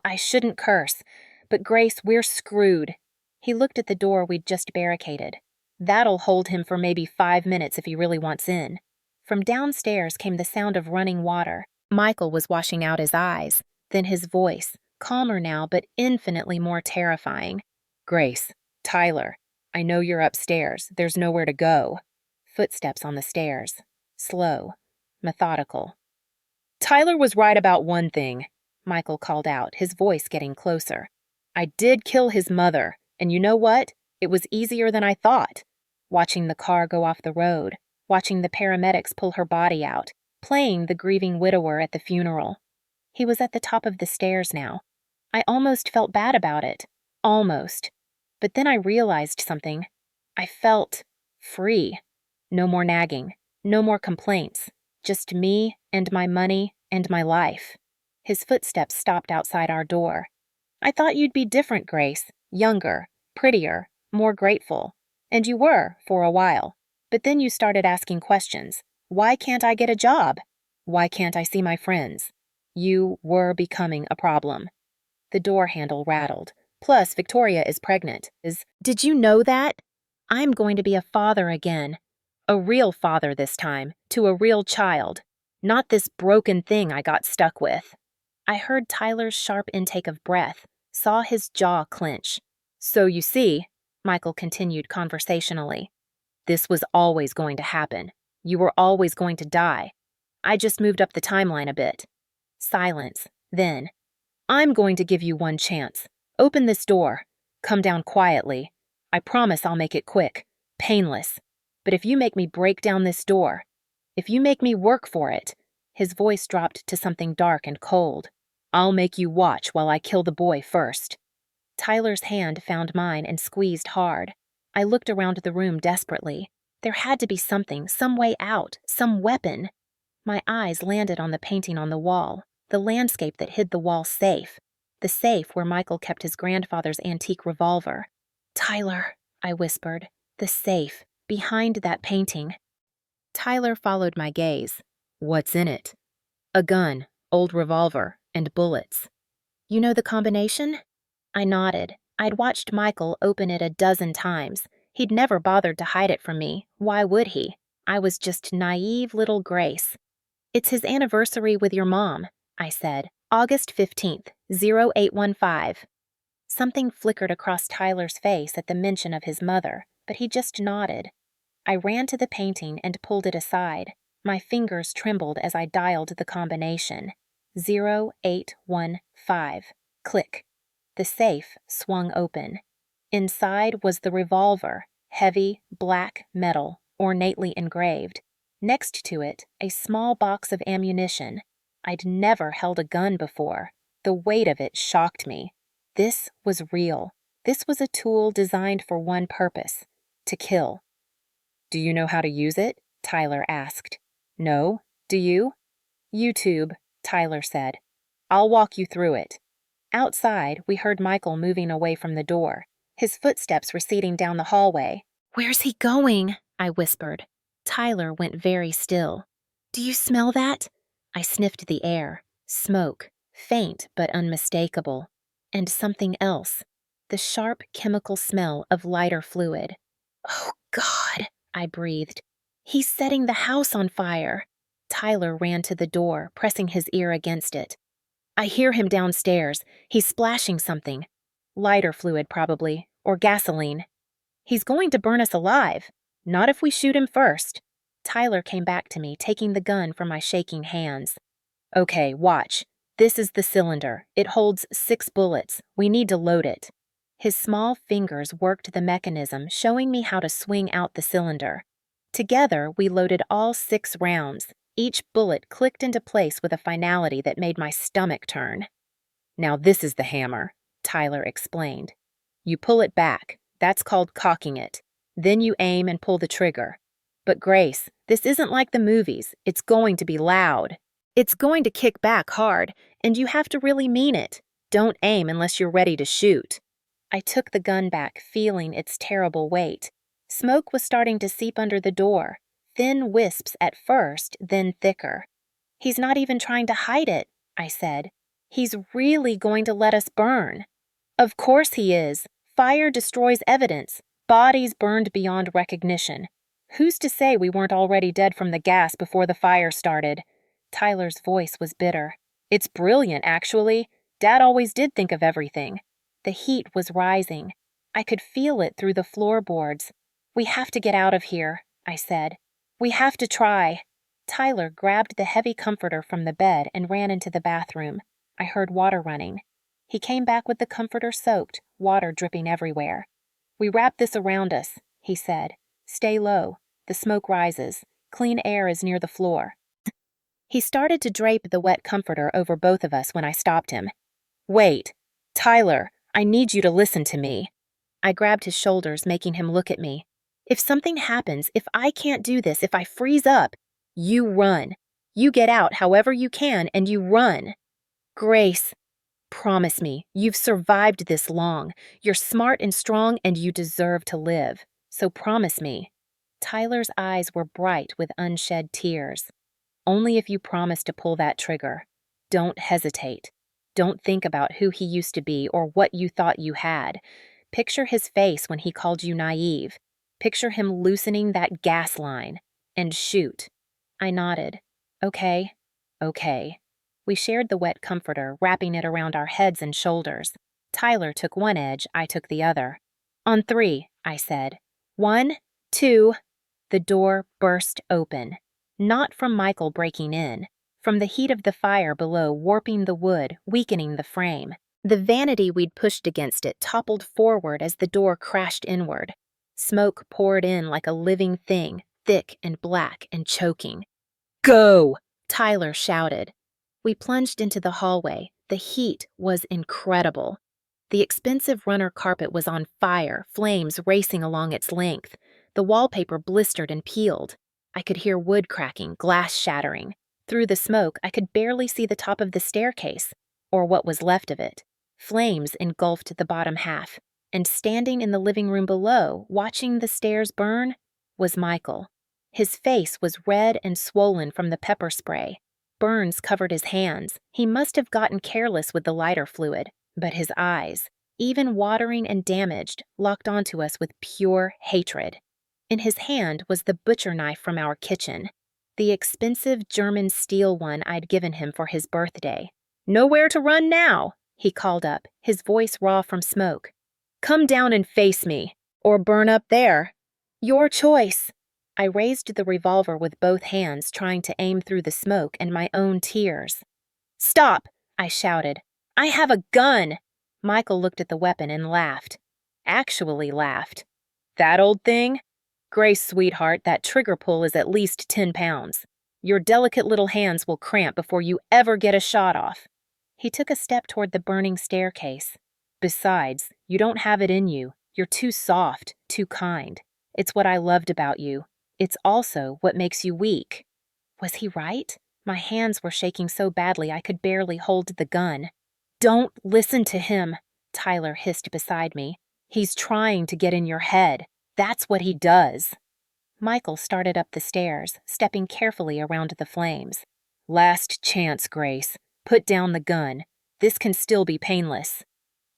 I shouldn't curse. But Grace, we're screwed." He looked at the door we'd just barricaded. "That'll hold him for maybe 5 minutes if he really wants in." From downstairs came the sound of running water. Michael was washing out his eyes. Then his voice, calmer now but infinitely more terrifying. "Grace, Tyler, I know you're upstairs. There's nowhere to go." Footsteps on the stairs. Slow. Methodical. "Tyler was right about one thing," Michael called out, his voice getting closer. "I did kill his mother, and you know what? It was easier than I thought." Watching the car go off the road, watching the paramedics pull her body out, playing the grieving widower at the funeral. He was at the top of the stairs now. I almost felt bad about it. Almost. But then I realized something. I felt free. No more nagging. No more complaints. Just me and my money and my life. His footsteps stopped outside our door. "I thought you'd be different, Grace. Younger, prettier, more grateful. And you were, for a while. But then you started asking questions. Why can't I get a job? Why can't I see my friends? You were becoming a problem." The door handle rattled. "Plus, Victoria is pregnant. Did you know that? I'm going to be a father again. A real father this time, to a real child. Not this broken thing I got stuck with." I heard Tyler's sharp intake of breath, saw his jaw clench. "So you see," Michael continued conversationally, "this was always going to happen. You were always going to die. I just moved up the timeline a bit." Silence. Then, "I'm going to give you one chance. Open this door. Come down quietly. I promise I'll make it quick. Painless. But if you make me break down this door, if you make me work for it," his voice dropped to something dark and cold, "I'll make you watch while I kill the boy first." Tyler's hand found mine and squeezed hard. I looked around the room desperately. There had to be something, some way out, some weapon. My eyes landed on the painting on the wall, the landscape that hid the wall safe, the safe where Michael kept his grandfather's antique revolver. "Tyler," I whispered, "the safe, behind that painting." Tyler followed my gaze. "What's in it?" "A gun, old revolver, and bullets." "You know the combination?" I nodded. I'd watched Michael open it a dozen times. He'd never bothered to hide it from me. Why would he? I was just naive little Grace. "It's his anniversary with your mom," I said. "August 15th, 0815. Something flickered across Tyler's face at the mention of his mother, but he just nodded. I ran to the painting and pulled it aside. My fingers trembled as I dialed the combination. 0815. Click. The safe swung open. Inside was the revolver, heavy, black metal, ornately engraved. Next to it, a small box of ammunition. I'd never held a gun before. The weight of it shocked me. This was real. This was a tool designed for one purpose: to kill. "Do you know how to use it?" Tyler asked. "No. Do you?" "YouTube," Tyler said. "I'll walk you through it." Outside, we heard Michael moving away from the door, his footsteps receding down the hallway. "Where's he going?" I whispered. Tyler went very still. "Do you smell that?" I sniffed the air. Smoke, faint but unmistakable. And something else. The sharp chemical smell of lighter fluid. "Oh, God," I breathed. "He's setting the house on fire." Tyler ran to the door, pressing his ear against it. "I hear him downstairs. He's splashing something. Lighter fluid, probably, or gasoline. He's going to burn us alive. Not if we shoot him first." Tyler came back to me, taking the gun from my shaking hands. "Okay, watch. This is the cylinder. It holds 6 bullets. We need to load it." His small fingers worked the mechanism, showing me how to swing out the cylinder. Together, we loaded all 6 rounds. Each bullet clicked into place with a finality that made my stomach turn. "Now this is the hammer," Tyler explained. "You pull it back. That's called cocking it. Then you aim and pull the trigger. But Grace, this isn't like the movies. It's going to be loud. It's going to kick back hard, and you have to really mean it. Don't aim unless you're ready to shoot." I took the gun back, feeling its terrible weight. Smoke was starting to seep under the door. Thin wisps at first, then thicker. "He's not even trying to hide it," I said. "He's really going to let us burn." "Of course he is. Fire destroys evidence. Bodies burned beyond recognition. Who's to say we weren't already dead from the gas before the fire started?" Tyler's voice was bitter. "It's brilliant, actually. Dad always did think of everything." The heat was rising. I could feel it through the floorboards. "We have to get out of here," I said. "We have to try." Tyler grabbed the heavy comforter from the bed and ran into the bathroom. I heard water running. He came back with the comforter soaked, water dripping everywhere. "We wrap this around us," he said. "Stay low. The smoke rises. Clean air is near the floor." He started to drape the wet comforter over both of us when I stopped him. "Wait. Tyler, I need you to listen to me." I grabbed his shoulders, making him look at me. "If something happens, if I can't do this, if I freeze up, you run. You get out however you can, and you run. Grace, promise me, you've survived this long. You're smart and strong, and you deserve to live. So promise me." Tyler's eyes were bright with unshed tears. "Only if you promise to pull that trigger. Don't hesitate. Don't think about who he used to be or what you thought you had. Picture his face when he called you naive. Picture him loosening that gas line. And shoot." I nodded. "Okay, okay." We shared the wet comforter, wrapping it around our heads and shoulders. Tyler took one edge, I took the other. "On 3, I said. 1, 2. The door burst open. Not from Michael breaking in. From the heat of the fire below warping the wood, weakening the frame. The vanity we'd pushed against it toppled forward as the door crashed inward. Smoke poured in like a living thing, thick and black and choking. "Go!" Tyler shouted. We plunged into the hallway. The heat was incredible. The expensive runner carpet was on fire, flames racing along its length. The wallpaper blistered and peeled. I could hear wood cracking, glass shattering. Through the smoke, I could barely see the top of the staircase, or what was left of it. Flames engulfed the bottom half, and standing in the living room below, watching the stairs burn, was Michael. His face was red and swollen from the pepper spray. Burns covered his hands. He must have gotten careless with the lighter fluid, but his eyes, even watering and damaged, locked onto us with pure hatred. In his hand was the butcher knife from our kitchen, the expensive German steel one I'd given him for his birthday. "Nowhere to run now," he called up, his voice raw from smoke. "Come down and face me, or burn up there. Your choice." I raised the revolver with both hands, trying to aim through the smoke and my own tears. "Stop!" I shouted. "I have a gun!" Michael looked at the weapon and laughed. Actually laughed. "That old thing? Grace, sweetheart, that trigger pull is at least 10 pounds. Your delicate little hands will cramp before you ever get a shot off." He took a step toward the burning staircase. "Besides, you don't have it in you. You're too soft, too kind. It's what I loved about you. It's also what makes you weak." Was he right? My hands were shaking so badly I could barely hold the gun. "Don't listen to him," Tyler hissed beside me. "He's trying to get in your head. That's what he does." Michael started up the stairs, stepping carefully around the flames. "Last chance, Grace. Put down the gun. This can still be painless."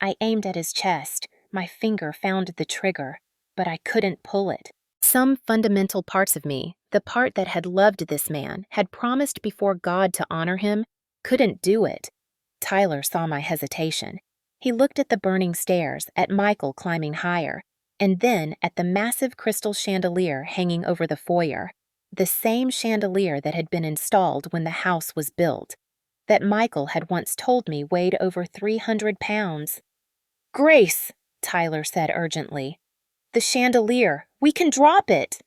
I aimed at his chest. My finger found the trigger, but I couldn't pull it. Some fundamental parts of me, the part that had loved this man, had promised before God to honor him, couldn't do it. Tyler saw my hesitation. He looked at the burning stairs, at Michael climbing higher, and then at the massive crystal chandelier hanging over the foyer, the same chandelier that had been installed when the house was built, that Michael had once told me weighed over 300 pounds. "Grace," Tyler said urgently. "The chandelier. We can drop it."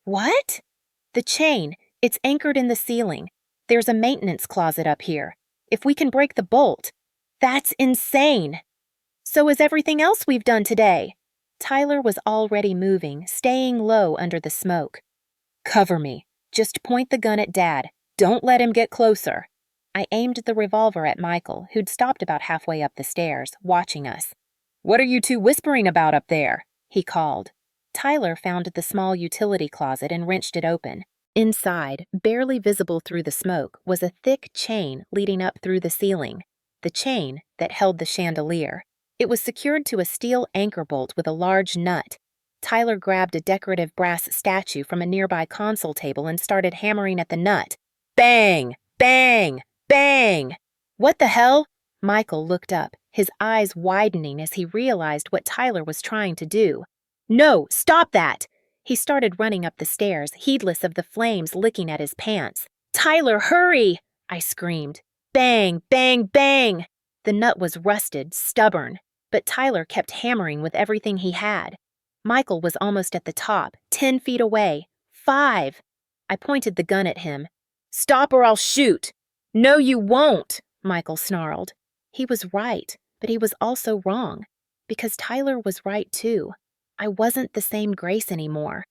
"What?" "The chain. It's anchored in the ceiling. There's a maintenance closet up here. If we can break the bolt." "That's insane." "So is everything else we've done today." Tyler was already moving, staying low under the smoke. "Cover me. Just point the gun at Dad. Don't let him get closer." I aimed the revolver at Michael, who'd stopped about halfway up the stairs, watching us. "What are you two whispering about up there?" he called. Tyler found the small utility closet and wrenched it open. Inside, barely visible through the smoke, was a thick chain leading up through the ceiling. The chain that held the chandelier. It was secured to a steel anchor bolt with a large nut. Tyler grabbed a decorative brass statue from a nearby console table and started hammering at the nut. Bang! Bang! Bang! "What the hell?" Michael looked up, his eyes widening as he realized what Tyler was trying to do. "No, stop that!" He started running up the stairs, heedless of the flames licking at his pants. "Tyler, hurry!" I screamed. Bang! Bang! Bang! The nut was rusted, stubborn, but Tyler kept hammering with everything he had. Michael was almost at the top, 10 feet away. 5. I pointed the gun at him. "Stop or I'll shoot." "No, you won't," Michael snarled. He was right, but he was also wrong, because Tyler was right too. I wasn't the same Grace anymore.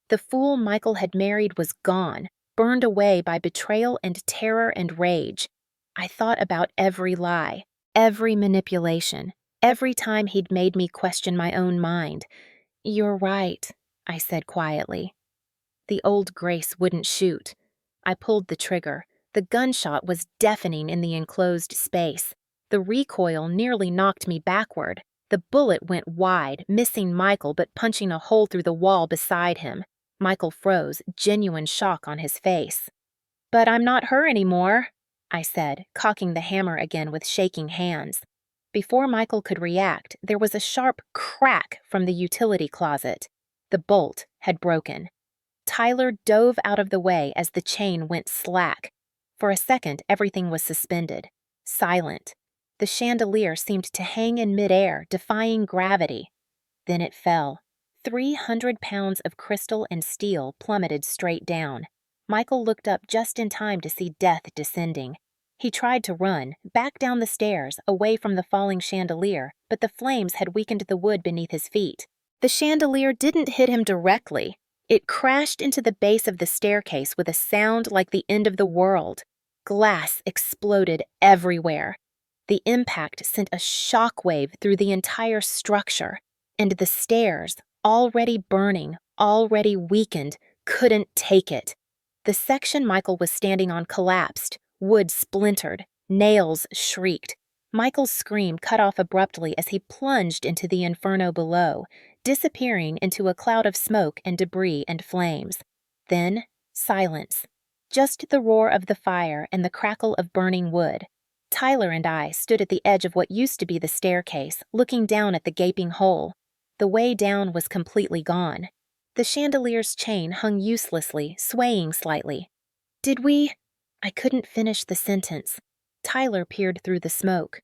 The fool Michael had married was gone, burned away by betrayal and terror and rage. I thought about every lie, every manipulation, every time he'd made me question my own mind. "You're right," I said quietly. The old Grace wouldn't shoot. I pulled the trigger. The gunshot was deafening in the enclosed space. The recoil nearly knocked me backward. The bullet went wide, missing Michael but punching a hole through the wall beside him. Michael froze, genuine shock on his face. "But I'm not her anymore," I said, cocking the hammer again with shaking hands. Before Michael could react, there was a sharp crack from the utility closet. The bolt had broken. Tyler dove out of the way as the chain went slack. For a second, everything was suspended, silent. The chandelier seemed to hang in midair, defying gravity. Then it fell. 300 pounds of crystal and steel plummeted straight down. Michael looked up just in time to see death descending. He tried to run, back down the stairs, away from the falling chandelier, but the flames had weakened the wood beneath his feet. The chandelier didn't hit him directly. It crashed into the base of the staircase with a sound like the end of the world. Glass exploded everywhere. The impact sent a shockwave through the entire structure, and the stairs, already burning, already weakened, couldn't take it. The section Michael was standing on collapsed, wood splintered, nails shrieked. Michael's scream cut off abruptly as he plunged into the inferno below, disappearing into a cloud of smoke and debris and flames. Then, silence. Just the roar of the fire and the crackle of burning wood. Tyler and I stood at the edge of what used to be the staircase, looking down at the gaping hole. The way down was completely gone. The chandelier's chain hung uselessly, swaying slightly. Did we? I couldn't finish the sentence. Tyler peered through the smoke.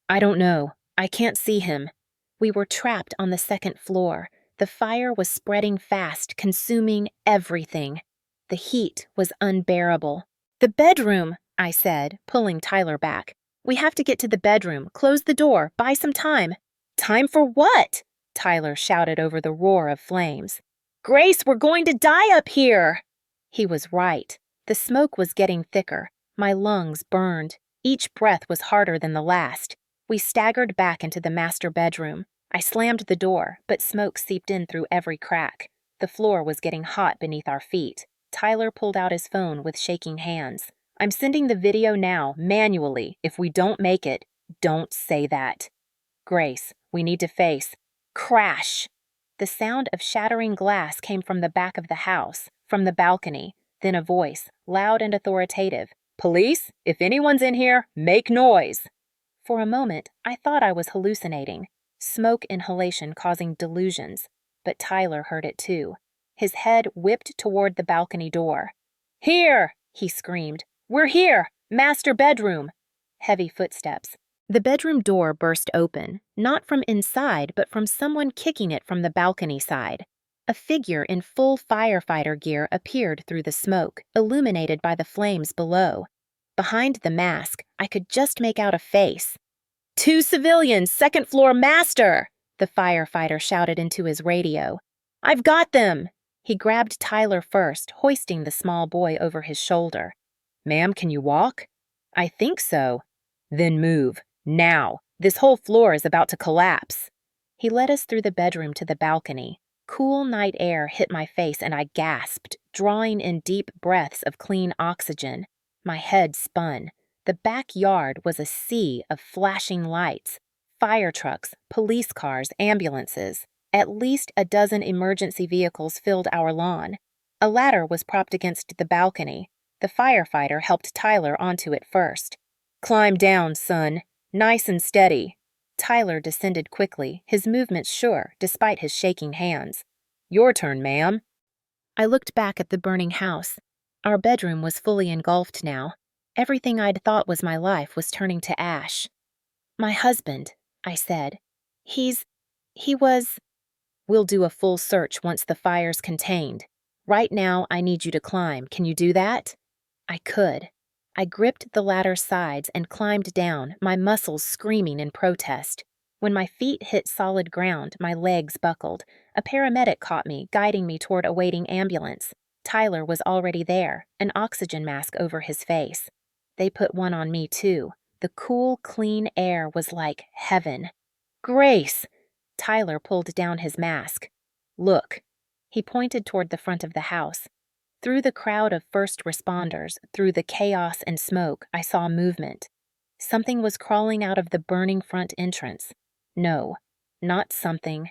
I don't know. I can't see him. We were trapped on the second floor. The fire was spreading fast, consuming everything. The heat was unbearable. The bedroom, I said, pulling Tyler back. We have to get to the bedroom. Close the door. Buy some time. Time for what? Tyler shouted over the roar of flames. Grace, we're going to die up here! He was right. The smoke was getting thicker. My lungs burned. Each breath was harder than the last. We staggered back into the master bedroom. I slammed the door, but smoke seeped in through every crack. The floor was getting hot beneath our feet. Tyler pulled out his phone with shaking hands. I'm sending the video now, manually. If we don't make it, don't say that. Grace, we need to face. Crash! The sound of shattering glass came from the back of the house, from the balcony. Then a voice, loud and authoritative. Police, if anyone's in here, make noise. For a moment, I thought I was hallucinating, smoke inhalation causing delusions, but Tyler heard it too. His head whipped toward the balcony door. Here, he screamed. We're here, master bedroom. Heavy footsteps. The bedroom door burst open, not from inside, but from someone kicking it from the balcony side. A figure in full firefighter gear appeared through the smoke, illuminated by the flames below. Behind the mask, I could just make out a face. 2 civilians, second floor master! The firefighter shouted into his radio. I've got them! He grabbed Tyler first, hoisting the small boy over his shoulder. Ma'am, can you walk? I think so. Then move. Now. This whole floor is about to collapse. He led us through the bedroom to the balcony. Cool night air hit my face and I gasped, drawing in deep breaths of clean oxygen. My head spun. The backyard was a sea of flashing lights. Fire trucks, police cars, ambulances. At least a dozen emergency vehicles filled our lawn. A ladder was propped against the balcony. The firefighter helped Tyler onto it first. Climb down, son. Nice and steady. Tyler descended quickly, his movements sure, despite his shaking hands. Your turn, ma'am. I looked back at the burning house. Our bedroom was fully engulfed now. Everything I'd thought was my life was turning to ash. My husband, I said. He was... We'll do a full search once the fire's contained. Right now, I need you to climb. Can you do that? I could. I gripped the ladder's sides and climbed down, my muscles screaming in protest. When my feet hit solid ground, my legs buckled. A paramedic caught me, guiding me toward a waiting ambulance. Tyler was already there, an oxygen mask over his face. They put one on me, too. The cool, clean air was like heaven. Grace! Tyler pulled down his mask. Look. He pointed toward the front of the house. Through the crowd of first responders, through the chaos and smoke, I saw movement. Something was crawling out of the burning front entrance. No, not something.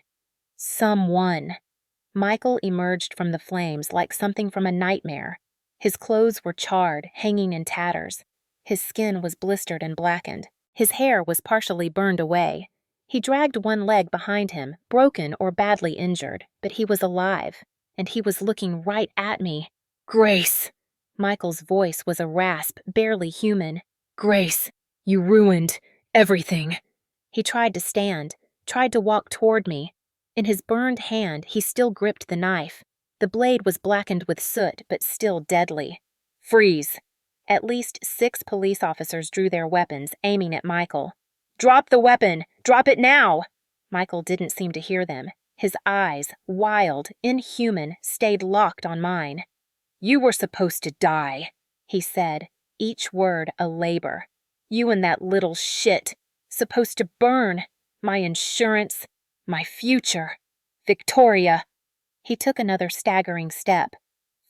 Someone. Michael emerged from the flames like something from a nightmare. His clothes were charred, hanging in tatters. His skin was blistered and blackened. His hair was partially burned away. He dragged one leg behind him, broken or badly injured, but he was alive, and he was looking right at me. Grace! Michael's voice was a rasp, barely human. Grace, you ruined everything. He tried to stand, tried to walk toward me. In his burned hand, he still gripped the knife. The blade was blackened with soot, but still deadly. Freeze! At least 6 police officers drew their weapons, aiming at Michael. Drop the weapon! Drop it now! Michael didn't seem to hear them. His eyes, wild, inhuman, stayed locked on mine. You were supposed to die, he said, each word a labor. You and that little shit. Supposed to burn. My insurance. My future. Victoria. He took another staggering step.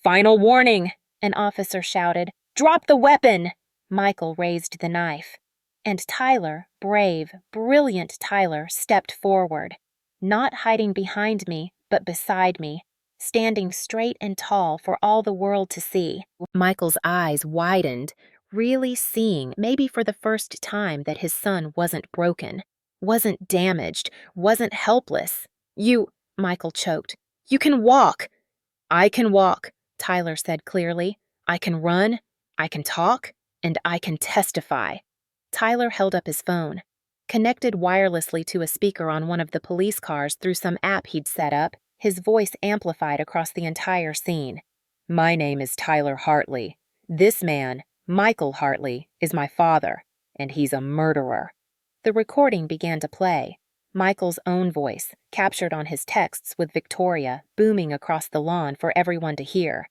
Final warning, an officer shouted. Drop the weapon! Michael raised the knife. And Tyler, brave, brilliant Tyler, stepped forward, not hiding behind me, but beside me, standing straight and tall for all the world to see. Michael's eyes widened, really seeing, maybe for the first time, that his son wasn't broken, wasn't damaged, wasn't helpless. Michael choked. You can walk. I can walk, Tyler said clearly. I can run, I can talk, and I can testify. Tyler held up his phone. Connected wirelessly to a speaker on one of the police cars through some app he'd set up, his voice amplified across the entire scene. My name is Tyler Hartley. This man, Michael Hartley, is my father, and he's a murderer. The recording began to play. Michael's own voice, captured on his texts with Victoria, booming across the lawn for everyone to hear.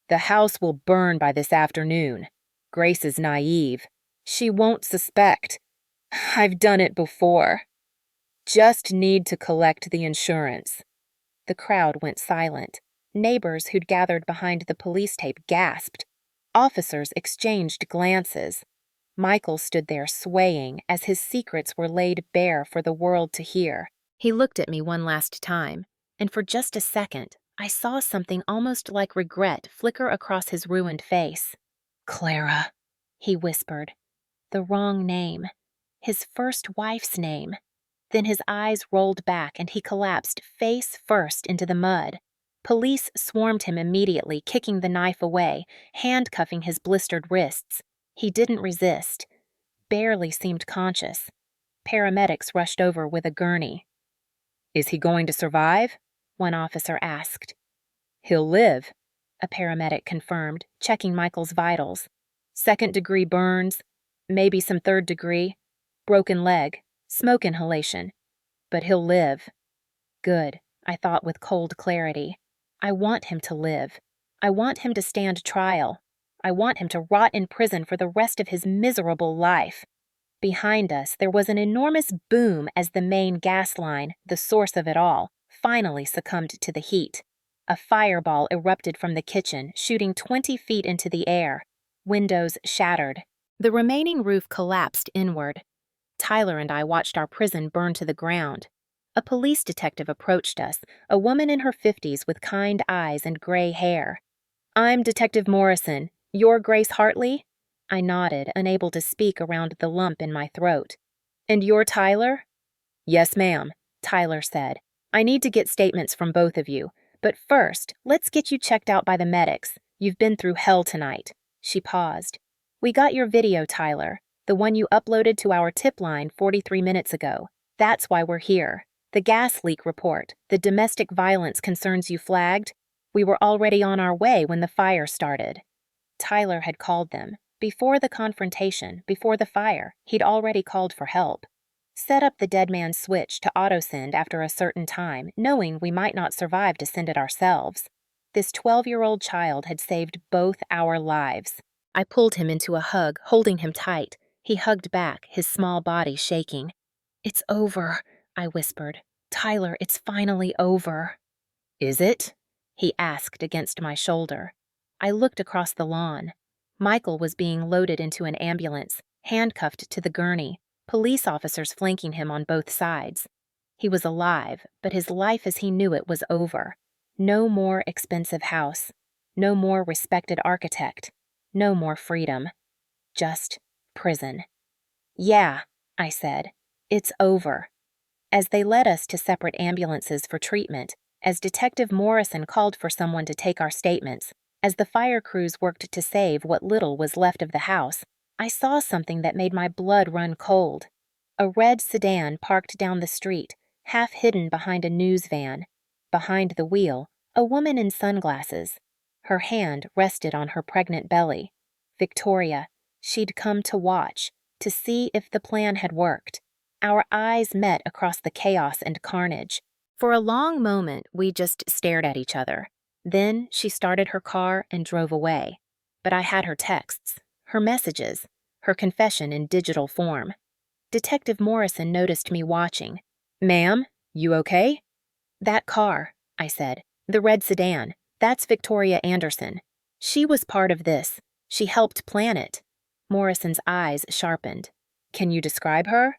The house will burn by this afternoon. Grace is naive. She won't suspect. I've done it before. Just need to collect the insurance. The crowd went silent. Neighbors who'd gathered behind the police tape gasped. Officers exchanged glances. Michael stood there swaying as his secrets were laid bare for the world to hear. He looked at me one last time, and for just a second, I saw something almost like regret flicker across his ruined face. Clara, he whispered. The wrong name. His first wife's name. Then his eyes rolled back and he collapsed face first into the mud. Police swarmed him immediately, kicking the knife away, handcuffing his blistered wrists. He didn't resist. Barely seemed conscious. Paramedics rushed over with a gurney. Is he going to survive? One officer asked. He'll live, a paramedic confirmed, checking Michael's vitals. Second-degree burns, maybe some third-degree, broken leg, smoke inhalation. But he'll live. Good, I thought with cold clarity. I want him to live. I want him to stand trial. I want him to rot in prison for the rest of his miserable life. Behind us, there was an enormous boom as the main gas line, the source of it all, finally succumbed to the heat. A fireball erupted from the kitchen, shooting 20 feet into the air. Windows shattered. The remaining roof collapsed inward. Tyler and I watched our prison burn to the ground. A police detective approached us, a woman in her 50s with kind eyes and gray hair. I'm Detective Morrison. You're Grace Hartley? I nodded, unable to speak around the lump in my throat. And you're Tyler? Yes, ma'am, Tyler said. I need to get statements from both of you. But first, let's get you checked out by the medics. You've been through hell tonight. She paused. We got your video, Tyler, the one you uploaded to our tip line 43 minutes ago. That's why we're here. The gas leak report, the domestic violence concerns you flagged. We were already on our way when the fire started. Tyler had called them. Before the confrontation, before the fire, he'd already called for help. Set up the dead man's switch to auto-send after a certain time, knowing we might not survive to send it ourselves. This 12-year-old child had saved both our lives. I pulled him into a hug, holding him tight. He hugged back, his small body shaking. It's over, I whispered. Tyler, it's finally over. Is it? He asked against my shoulder. I looked across the lawn. Michael was being loaded into an ambulance, handcuffed to the gurney, police officers flanking him on both sides. He was alive, but his life as he knew it was over. No more expensive house. No more respected architect. No more freedom. Just prison. Yeah, I said. It's over. As they led us to separate ambulances for treatment, as Detective Morrison called for someone to take our statements, as the fire crews worked to save what little was left of the house, I saw something that made my blood run cold. A red sedan parked down the street, half hidden behind a news van. Behind the wheel, a woman in sunglasses. Her hand rested on her pregnant belly. Victoria. She'd come to watch, to see if the plan had worked. Our eyes met across the chaos and carnage. For a long moment, we just stared at each other. Then she started her car and drove away. But I had her texts, her messages, her confession in digital form. Detective Morrison noticed me watching. Ma'am, you okay? That car, I said. The red sedan. That's Victoria Anderson. She was part of this. She helped plan it. Morrison's eyes sharpened. Can you describe her?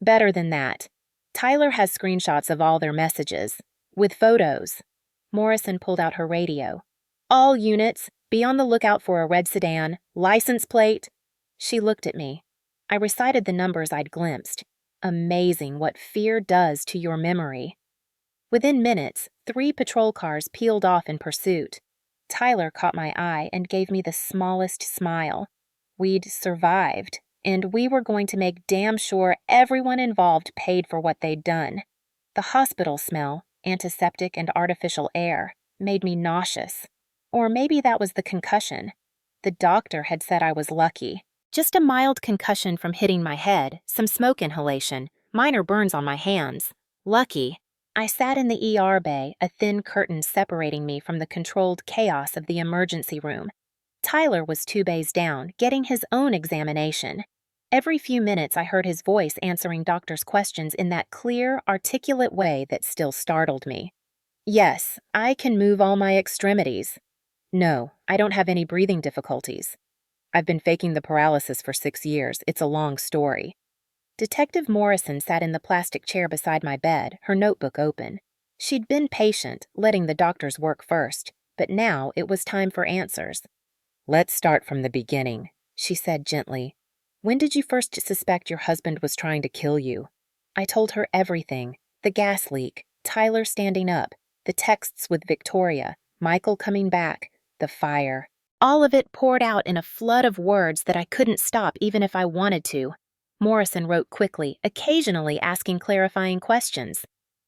Better than that. Tyler has screenshots of all their messages, with photos. Morrison pulled out her radio. All units, be on the lookout for a red sedan, license plate. She looked at me. I recited the numbers I'd glimpsed. Amazing what fear does to your memory. Within minutes, 3 patrol cars peeled off in pursuit. Tyler caught my eye and gave me the smallest smile. We'd survived, and we were going to make damn sure everyone involved paid for what they'd done. The hospital smell, antiseptic and artificial air, made me nauseous. Or maybe that was the concussion. The doctor had said I was lucky. Just a mild concussion from hitting my head, some smoke inhalation, minor burns on my hands. Lucky. I sat in the ER bay, a thin curtain separating me from the controlled chaos of the emergency room. Tyler was 2 bays down, getting his own examination. Every few minutes I heard his voice answering doctors' questions in that clear, articulate way that still startled me. Yes, I can move all my extremities. No, I don't have any breathing difficulties. I've been faking the paralysis for 6 years. It's a long story. Detective Morrison sat in the plastic chair beside my bed, her notebook open. She'd been patient, letting the doctors work first, but now it was time for answers. Let's start from the beginning, she said gently. When did you first suspect your husband was trying to kill you? I told her everything. The gas leak, Tyler standing up, the texts with Victoria, Michael coming back, the fire. All of it poured out in a flood of words that I couldn't stop even if I wanted to. Morrison wrote quickly, occasionally asking clarifying questions.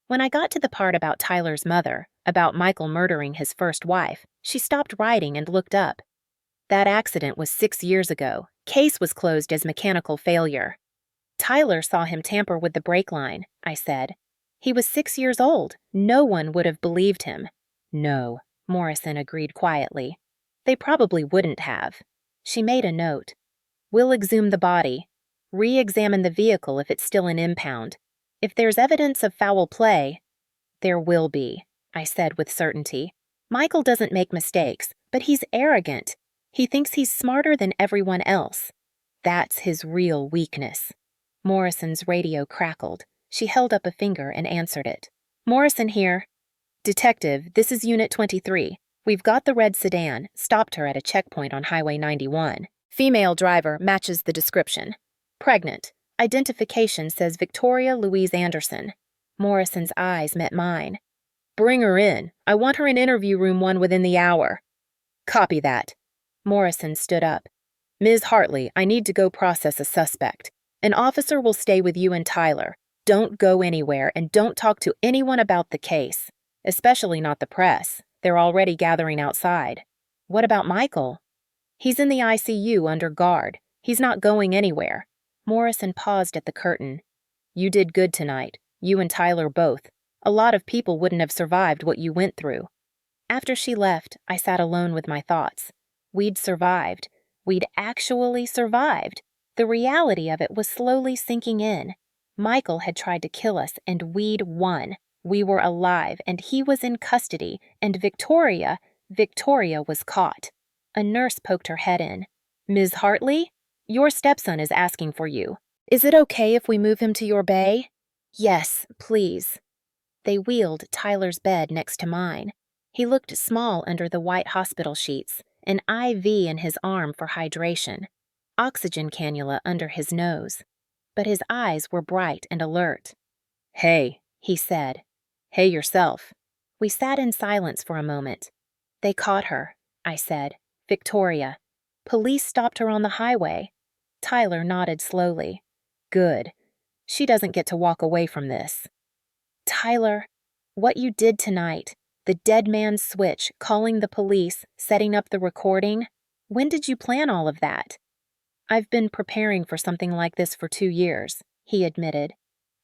When I got to the part about Tyler's mother, about Michael murdering his first wife, she stopped writing and looked up. That accident was 6 years ago. Case was closed as mechanical failure. Tyler saw him tamper with the brake line, I said. He was 6 years old. No one would have believed him. No, Morrison agreed quietly. They probably wouldn't have. She made a note. We'll exhume the body. Re-examine the vehicle if it's still in impound. If there's evidence of foul play, there will be, I said with certainty. Michael doesn't make mistakes, but he's arrogant. He thinks he's smarter than everyone else. That's his real weakness. Morrison's radio crackled. She held up a finger and answered it. Morrison here. Detective, this is Unit 23. We've got the red sedan, stopped her at a checkpoint on Highway 91. Female driver matches the description. Pregnant. Identification says Victoria Louise Anderson. Morrison's eyes met mine. Bring her in. I want her in interview room 1 within the hour. Copy that. Morrison stood up. Ms. Hartley, I need to go process a suspect. An officer will stay with you and Tyler. Don't go anywhere and don't talk to anyone about the case. Especially not the press. They're already gathering outside. What about Michael? He's in the ICU under guard. He's not going anywhere. Morrison paused at the curtain. You did good tonight. You and Tyler both. A lot of people wouldn't have survived what you went through. After she left, I sat alone with my thoughts. We'd survived. We'd actually survived. The reality of it was slowly sinking in. Michael had tried to kill us, and we'd won. We were alive, and he was in custody, and Victoria was caught. A nurse poked her head in. Ms. Hartley? Your stepson is asking for you. Is it okay if we move him to your bay? Yes, please. They wheeled Tyler's bed next to mine. He looked small under the white hospital sheets, an IV in his arm for hydration, oxygen cannula under his nose. But his eyes were bright and alert. Hey, he said. Hey yourself. We sat in silence for a moment. They caught her, I said. Victoria. Police stopped her on the highway. Tyler nodded slowly. Good. She doesn't get to walk away from this. Tyler, what you did tonight, the dead man's switch, calling the police, setting up the recording, when did you plan all of that? I've been preparing for something like this for 2 years, he admitted.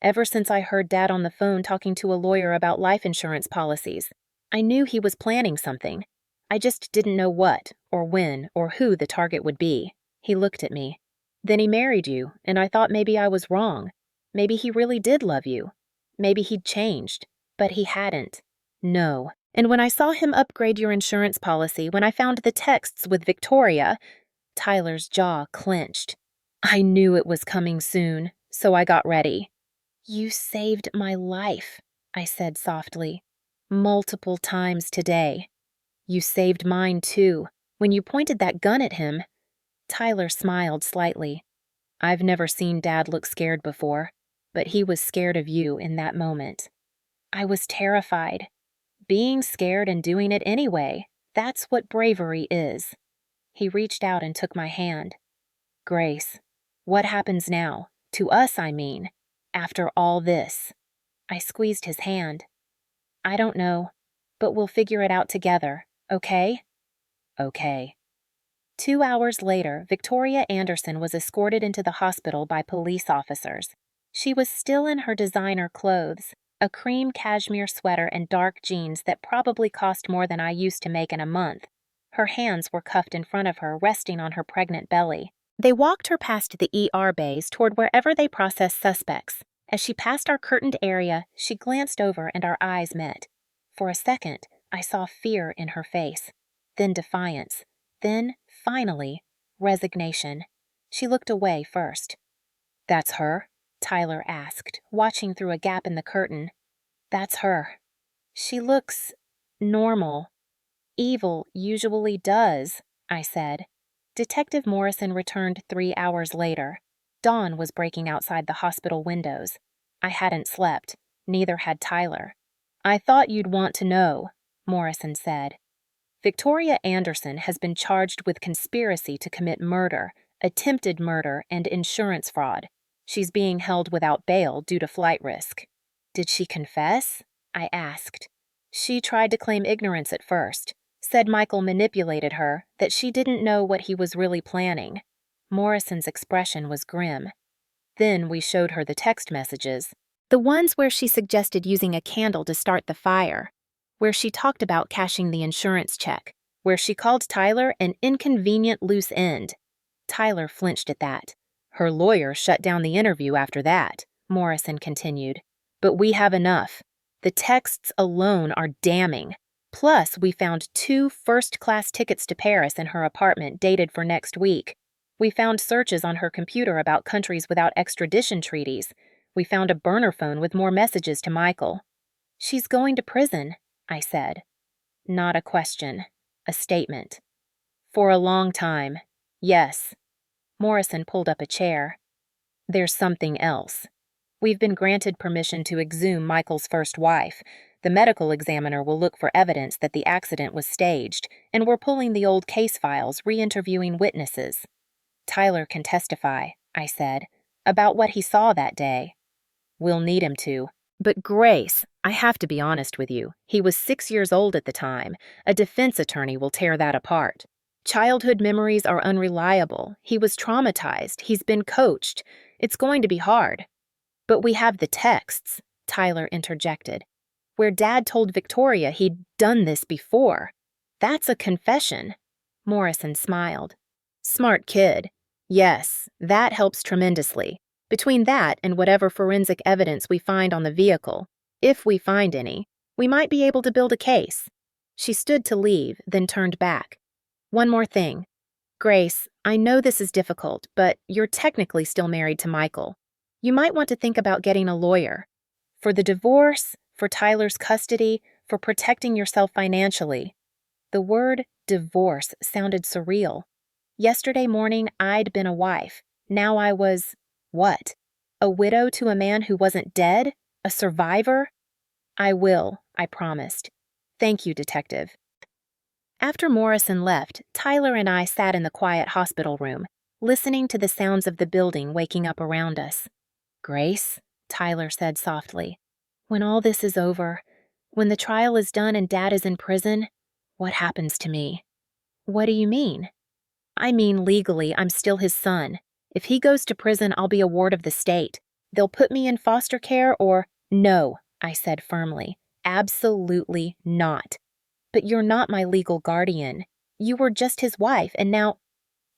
Ever since I heard Dad on the phone talking to a lawyer about life insurance policies. I knew he was planning something. I just didn't know what, or when, or who the target would be. He looked at me. Then he married you, and I thought maybe I was wrong. Maybe he really did love you. Maybe he'd changed. But he hadn't. No. And when I saw him upgrade your insurance policy, when I found the texts with Victoria, Tyler's jaw clenched. I knew it was coming soon, so I got ready. You saved my life, I said softly. Multiple times today. You saved mine too, when you pointed that gun at him. Tyler smiled slightly. I've never seen Dad look scared before, but he was scared of you in that moment. I was terrified. Being scared and doing it anyway, that's what bravery is. He reached out and took my hand. Grace, what happens now? To us, I mean, after all this. I squeezed his hand. I don't know, but we'll figure it out together, okay? Okay. 2 hours later, Victoria Anderson was escorted into the hospital by police officers. She was still in her designer clothes, a cream cashmere sweater and dark jeans that probably cost more than I used to make in a month. Her hands were cuffed in front of her, resting on her pregnant belly. They walked her past the ER bays toward wherever they processed suspects. As she passed our curtained area, she glanced over and our eyes met. For a second, I saw fear in her face, then defiance, then, finally, resignation. She looked away first. That's her? Tyler asked, watching through a gap in the curtain. That's her. She looks normal. Evil usually does, I said. Detective Morrison returned 3 hours later. Dawn was breaking outside the hospital windows. I hadn't slept. Neither had Tyler. I thought you'd want to know, Morrison said. Victoria Anderson has been charged with conspiracy to commit murder, attempted murder, and insurance fraud. She's being held without bail due to flight risk. Did she confess? I asked. She tried to claim ignorance at first. Said Michael manipulated her, that she didn't know what he was really planning. Morrison's expression was grim. Then we showed her the text messages. The ones where she suggested using a candle to start the fire, where she talked about cashing the insurance check, where she called Tyler an inconvenient loose end. Tyler flinched at that. Her lawyer shut down the interview after that, Morrison continued. But we have enough. The texts alone are damning. Plus, we found 2 first-class tickets to Paris in her apartment dated for next week. We found searches on her computer about countries without extradition treaties. We found a burner phone with more messages to Michael. She's going to prison, I said. Not a question. A statement. For a long time. Yes. Morrison pulled up a chair. There's something else. We've been granted permission to exhume Michael's first wife. The medical examiner will look for evidence that the accident was staged, and we're pulling the old case files, re-interviewing witnesses. Tyler can testify, I said, about what he saw that day. We'll need him to. But Grace, I have to be honest with you. He was 6 years old at the time. A defense attorney will tear that apart. Childhood memories are unreliable. He was traumatized. He's been coached. It's going to be hard. But we have the texts, Tyler interjected, where Dad told Victoria he'd done this before. That's a confession. Morrison smiled. Smart kid. Yes, that helps tremendously. Between that and whatever forensic evidence we find on the vehicle, if we find any, we might be able to build a case. She stood to leave, then turned back. One more thing. Grace, I know this is difficult, but you're technically still married to Michael. You might want to think about getting a lawyer. For the divorce, for Tyler's custody, for protecting yourself financially. The word divorce sounded surreal. Yesterday morning, I'd been a wife. Now I was, what? A widow to a man who wasn't dead? A survivor? I will, I promised. Thank you, Detective. After Morrison left, Tyler and I sat in the quiet hospital room, listening to the sounds of the building waking up around us. Grace, Tyler said softly, when all this is over, when the trial is done and Dad is in prison, what happens to me? What do you mean? I mean legally, I'm still his son. If he goes to prison, I'll be a ward of the state. They'll put me in foster care or— No, I said firmly. Absolutely not. But you're not my legal guardian. You were just his wife, and now—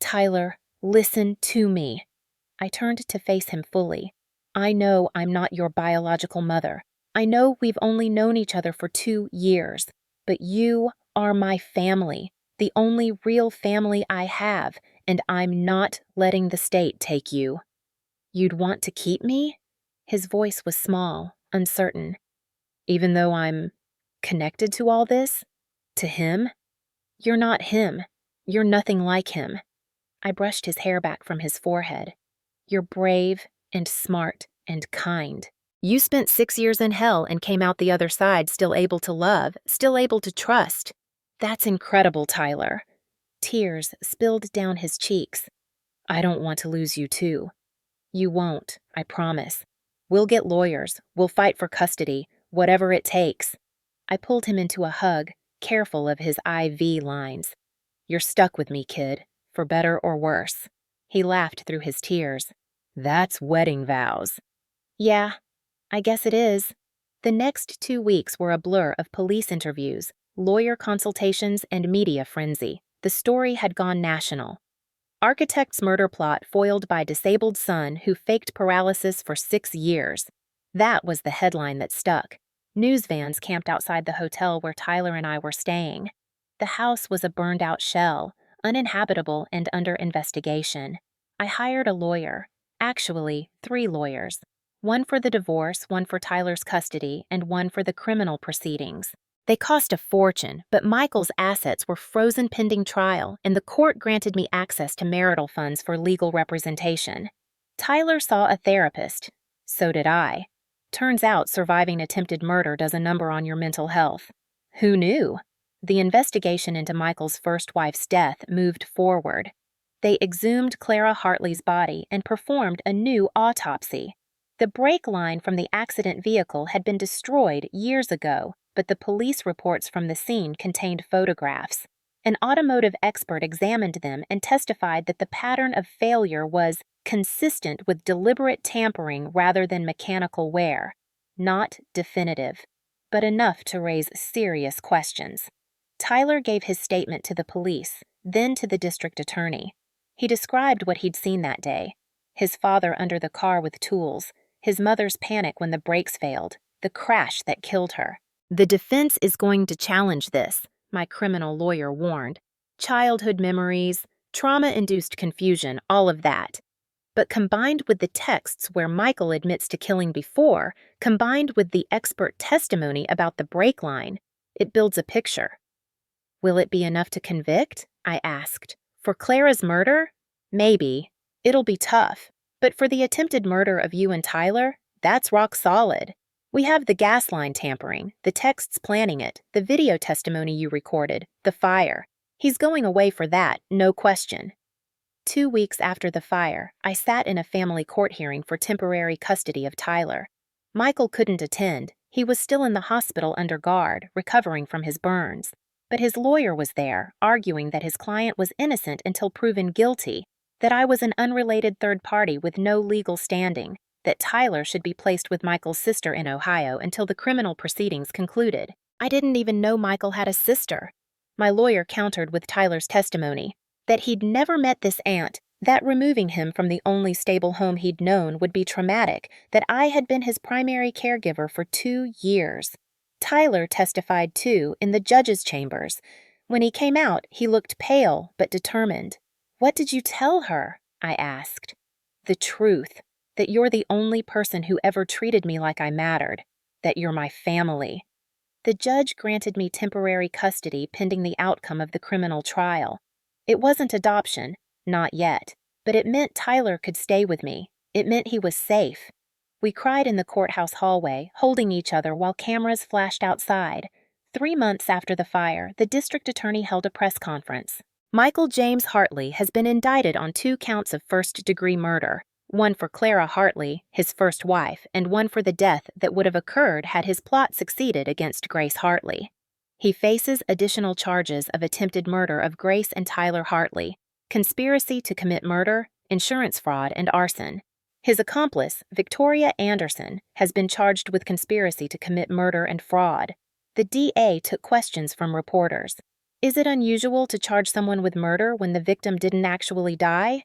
Tyler, listen to me. I turned to face him fully. I know I'm not your biological mother. I know we've only known each other for 2 years. But you are my family, the only real family I have, and I'm not letting the state take you. You'd want to keep me? His voice was small, uncertain. Even though I'm connected to all this? To him? You're not him. You're nothing like him. I brushed his hair back from his forehead. You're brave and smart and kind. You spent 6 years in hell and came out the other side still able to love, still able to trust. That's incredible, Tyler. Tears spilled down his cheeks. I don't want to lose you too. You won't, I promise. We'll get lawyers. We'll fight for custody, whatever it takes. I pulled him into a hug, careful of his IV lines. You're stuck with me, kid, for better or worse. He laughed through his tears. That's wedding vows. Yeah, I guess it is. The next 2 weeks were a blur of police interviews, lawyer consultations, and media frenzy. The story had gone national. Architect's murder plot foiled by disabled son who faked paralysis for 6 years. That was the headline that stuck. News vans camped outside the hotel where Tyler and I were staying. The house was a burned-out shell, uninhabitable and under investigation. I hired a lawyer. Actually, 3 lawyers. One for the divorce, one for Tyler's custody, and one for the criminal proceedings. They cost a fortune, but Michael's assets were frozen pending trial, and the court granted me access to marital funds for legal representation. Tyler saw a therapist. So did I. Turns out surviving attempted murder does a number on your mental health. Who knew? The investigation into Michael's first wife's death moved forward. They exhumed Clara Hartley's body and performed a new autopsy. The brake line from the accident vehicle had been destroyed years ago, but the police reports from the scene contained photographs. An automotive expert examined them and testified that the pattern of failure was consistent with deliberate tampering rather than mechanical wear. Not definitive, but enough to raise serious questions. Tyler gave his statement to the police, then to the district attorney. He described what he'd seen that day. His father under the car with tools, his mother's panic when the brakes failed, the crash that killed her. The defense is going to challenge this, my criminal lawyer warned. Childhood memories, trauma-induced confusion, all of that. But combined with the texts where Michael admits to killing before, combined with the expert testimony about the brake line, it builds a picture. Will it be enough to convict? I asked. For Clara's murder? Maybe. It'll be tough. But for the attempted murder of you and Tyler, that's rock solid. We have the gas line tampering, the texts planning it, the video testimony you recorded, the fire. He's going away for that, no question. 2 weeks after the fire, I sat in a family court hearing for temporary custody of Tyler. Michael couldn't attend. He was still in the hospital under guard, recovering from his burns. But his lawyer was there, arguing that his client was innocent until proven guilty, that I was an unrelated third party with no legal standing, that Tyler should be placed with Michael's sister in Ohio until the criminal proceedings concluded. I didn't even know Michael had a sister. My lawyer countered with Tyler's testimony, that he'd never met this aunt, that removing him from the only stable home he'd known would be traumatic, that I had been his primary caregiver for 2 years. Tyler testified too in the judge's chambers. When he came out, he looked pale but determined. What did you tell her? I asked. The truth, that you're the only person who ever treated me like I mattered, that you're my family. The judge granted me temporary custody pending the outcome of the criminal trial. It wasn't adoption, not yet, but it meant Tyler could stay with me. It meant he was safe. We cried in the courthouse hallway, holding each other while cameras flashed outside. 3 months after the fire, the district attorney held a press conference. Michael James Hartley has been indicted on 2 counts of first-degree murder, one for Clara Hartley, his first wife, and one for the death that would have occurred had his plot succeeded against Grace Hartley. He faces additional charges of attempted murder of Grace and Tyler Hartley, conspiracy to commit murder, insurance fraud, and arson. His accomplice, Victoria Anderson, has been charged with conspiracy to commit murder and fraud. The DA took questions from reporters. Is it unusual to charge someone with murder when the victim didn't actually die?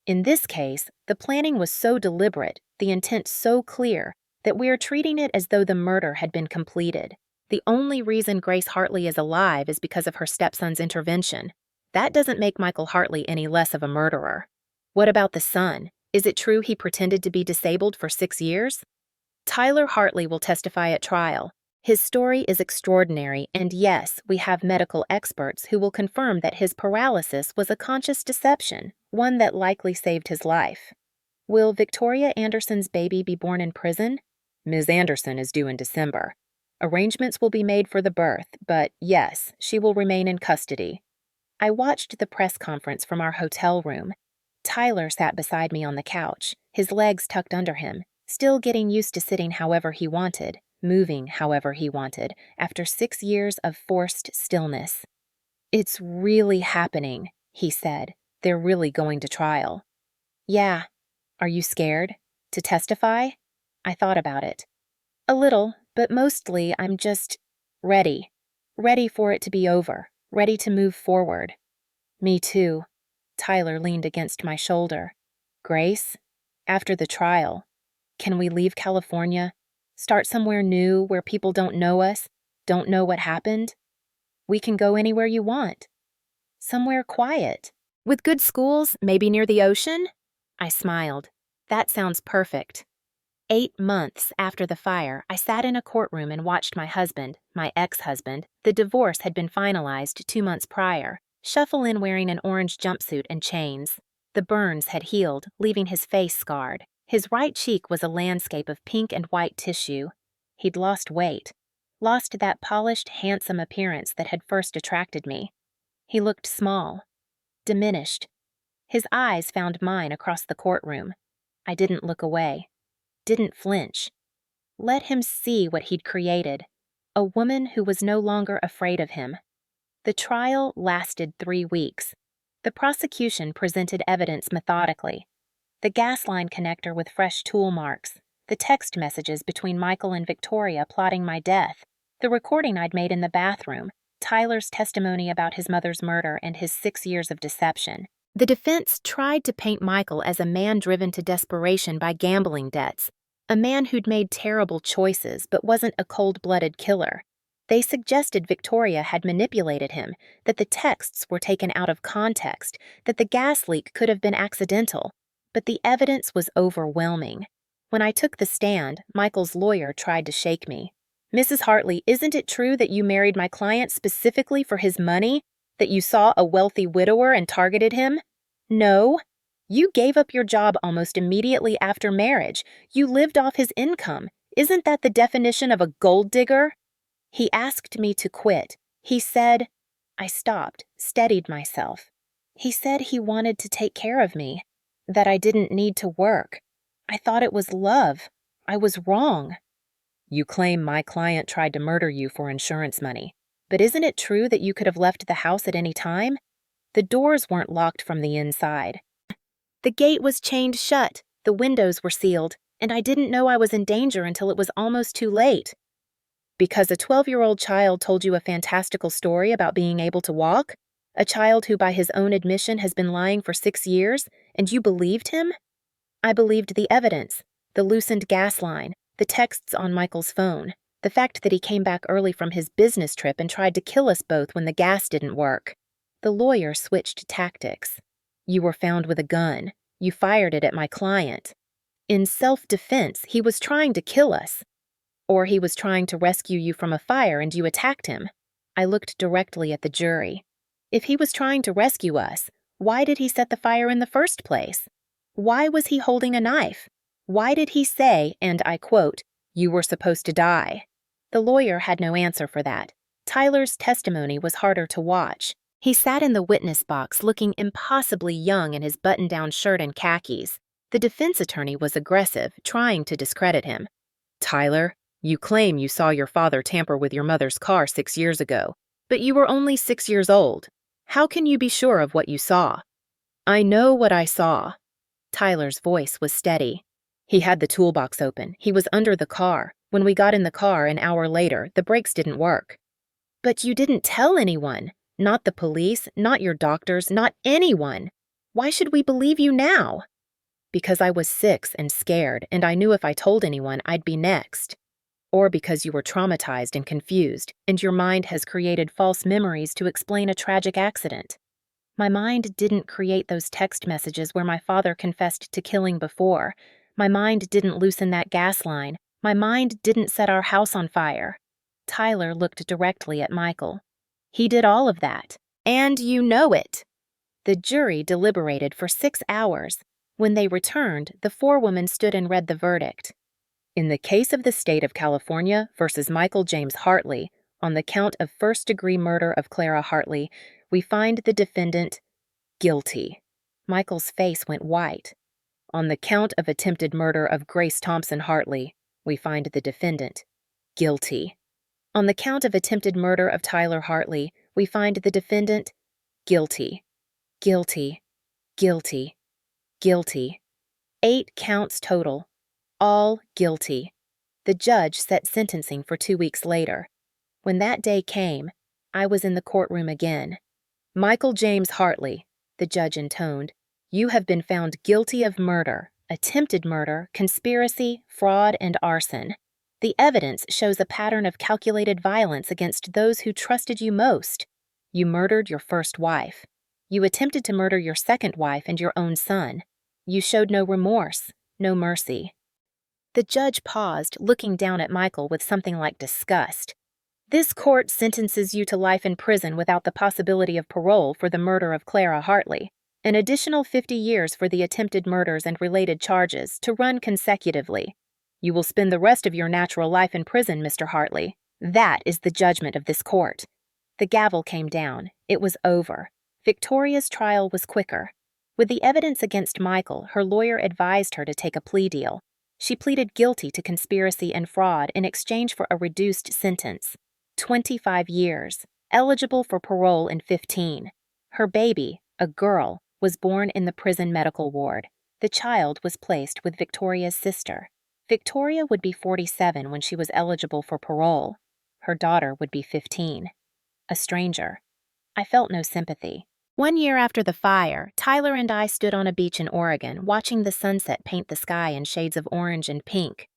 In this case, the planning was so deliberate, the intent so clear, that we are treating it as though the murder had been completed. The only reason Grace Hartley is alive is because of her stepson's intervention. That doesn't make Michael Hartley any less of a murderer. What about the son? Is it true he pretended to be disabled for 6 years? Tyler Hartley will testify at trial. His story is extraordinary, and yes, we have medical experts who will confirm that his paralysis was a conscious deception, one that likely saved his life. Will Victoria Anderson's baby be born in prison? Ms. Anderson is due in December. Arrangements will be made for the birth, but yes, she will remain in custody. I watched the press conference from our hotel room. Tyler sat beside me on the couch, his legs tucked under him, still getting used to sitting however he wanted, moving however he wanted, after 6 years of forced stillness. "It's really happening," he said. "They're really going to trial." "Yeah. Are you scared? To testify?" I thought about it. A little, but mostly I'm just ready. Ready for it to be over. Ready to move forward. Me too. Tyler leaned against my shoulder. "Grace, after the trial, can we leave California? Start somewhere new where people don't know us, don't know what happened? We can go anywhere you want. Somewhere quiet. With good schools, maybe near the ocean?" I smiled. That sounds perfect. 8 months after the fire, I sat in a courtroom and watched my husband, my ex-husband, the divorce had been finalized 2 months prior, shuffle in wearing an orange jumpsuit and chains. The burns had healed, leaving his face scarred. His right cheek was a landscape of pink and white tissue. He'd lost weight, lost that polished, handsome appearance that had first attracted me. He looked small, diminished. His eyes found mine across the courtroom. I didn't look away, didn't flinch. Let him see what he'd created, a woman who was no longer afraid of him. The trial lasted 3 weeks. The prosecution presented evidence methodically. The gas line connector with fresh tool marks, the text messages between Michael and Victoria plotting my death, the recording I'd made in the bathroom, Tyler's testimony about his mother's murder and his 6 years of deception. The defense tried to paint Michael as a man driven to desperation by gambling debts, a man who'd made terrible choices but wasn't a cold-blooded killer. They suggested Victoria had manipulated him, that the texts were taken out of context, that the gas leak could have been accidental. But the evidence was overwhelming. When I took the stand, Michael's lawyer tried to shake me. "Mrs. Hartley, isn't it true that you married my client specifically for his money? That you saw a wealthy widower and targeted him?" "No. You gave up your job almost immediately after marriage. You lived off his income. Isn't that the definition of a gold digger?" He asked me to quit. He said— I stopped, steadied myself. He said he wanted to take care of me, that I didn't need to work. I thought it was love. I was wrong. "You claim my client tried to murder you for insurance money. But isn't it true that you could have left the house at any time? The doors weren't locked from the inside. The gate was chained shut, the windows were sealed, and I didn't know I was in danger until it was almost too late." Because a 12-year-old child told you a fantastical story about being able to walk? A child who by his own admission has been lying for 6 years, and you believed him? I believed the evidence, the loosened gas line, the texts on Michael's phone, the fact that he came back early from his business trip and tried to kill us both when the gas didn't work. The lawyer switched tactics. "You were found with a gun. You fired it at my client. In self-defense, he was trying to kill us. Or he was trying to rescue you from a fire and you attacked him." I looked directly at the jury. If he was trying to rescue us, why did he set the fire in the first place? Why was he holding a knife? Why did he say, and I quote, "You were supposed to die"? The lawyer had no answer for that. Tyler's testimony was harder to watch. He sat in the witness box looking impossibly young in his button-down shirt and khakis. The defense attorney was aggressive, trying to discredit him. "Tyler, you claim you saw your father tamper with your mother's car 6 years ago, but you were only 6 years old. How can you be sure of what you saw?" "I know what I saw." Tyler's voice was steady. "He had the toolbox open. He was under the car. When we got in the car an hour later, the brakes didn't work." "But you didn't tell anyone. Not the police, not your doctors, not anyone. Why should we believe you now?" "Because I was 6 and scared, and I knew if I told anyone, I'd be next. Or because you were traumatized and confused, and your mind has created false memories to explain a tragic accident." My mind didn't create those text messages where my father confessed to killing before. My mind didn't loosen that gas line. My mind didn't set our house on fire. Tyler looked directly at Michael. He did all of that. And you know it. The jury deliberated for 6 hours. When they returned, the forewoman stood and read the verdict. In the case of the state of California versus Michael James Hartley, on the count of first-degree murder of Clara Hartley, we find the defendant guilty. Michael's face went white. On the count of attempted murder of Grace Thompson Hartley, we find the defendant guilty. On the count of attempted murder of Tyler Hartley, we find the defendant guilty. Guilty. Guilty. Guilty. 8 counts total. All guilty. The judge set sentencing for 2 weeks later. When that day came, I was in the courtroom again. Michael James Hartley, the judge intoned, you have been found guilty of murder, attempted murder, conspiracy, fraud, and arson. The evidence shows a pattern of calculated violence against those who trusted you most. You murdered your first wife. You attempted to murder your second wife and your own son. You showed no remorse, no mercy. The judge paused, looking down at Michael with something like disgust. This court sentences you to life in prison without the possibility of parole for the murder of Clara Hartley. An additional 50 years for the attempted murders and related charges to run consecutively. You will spend the rest of your natural life in prison, Mr. Hartley. That is the judgment of this court. The gavel came down. It was over. Victoria's trial was quicker. With the evidence against Michael, her lawyer advised her to take a plea deal. She pleaded guilty to conspiracy and fraud in exchange for a reduced sentence. 25 years, eligible for parole in 15. Her baby, a girl, was born in the prison medical ward. The child was placed with Victoria's sister. Victoria would be 47 when she was eligible for parole. Her daughter would be 15. A stranger. I felt no sympathy. 1 year after the fire, Tyler and I stood on a beach in Oregon, watching the sunset paint the sky in shades of orange and pink.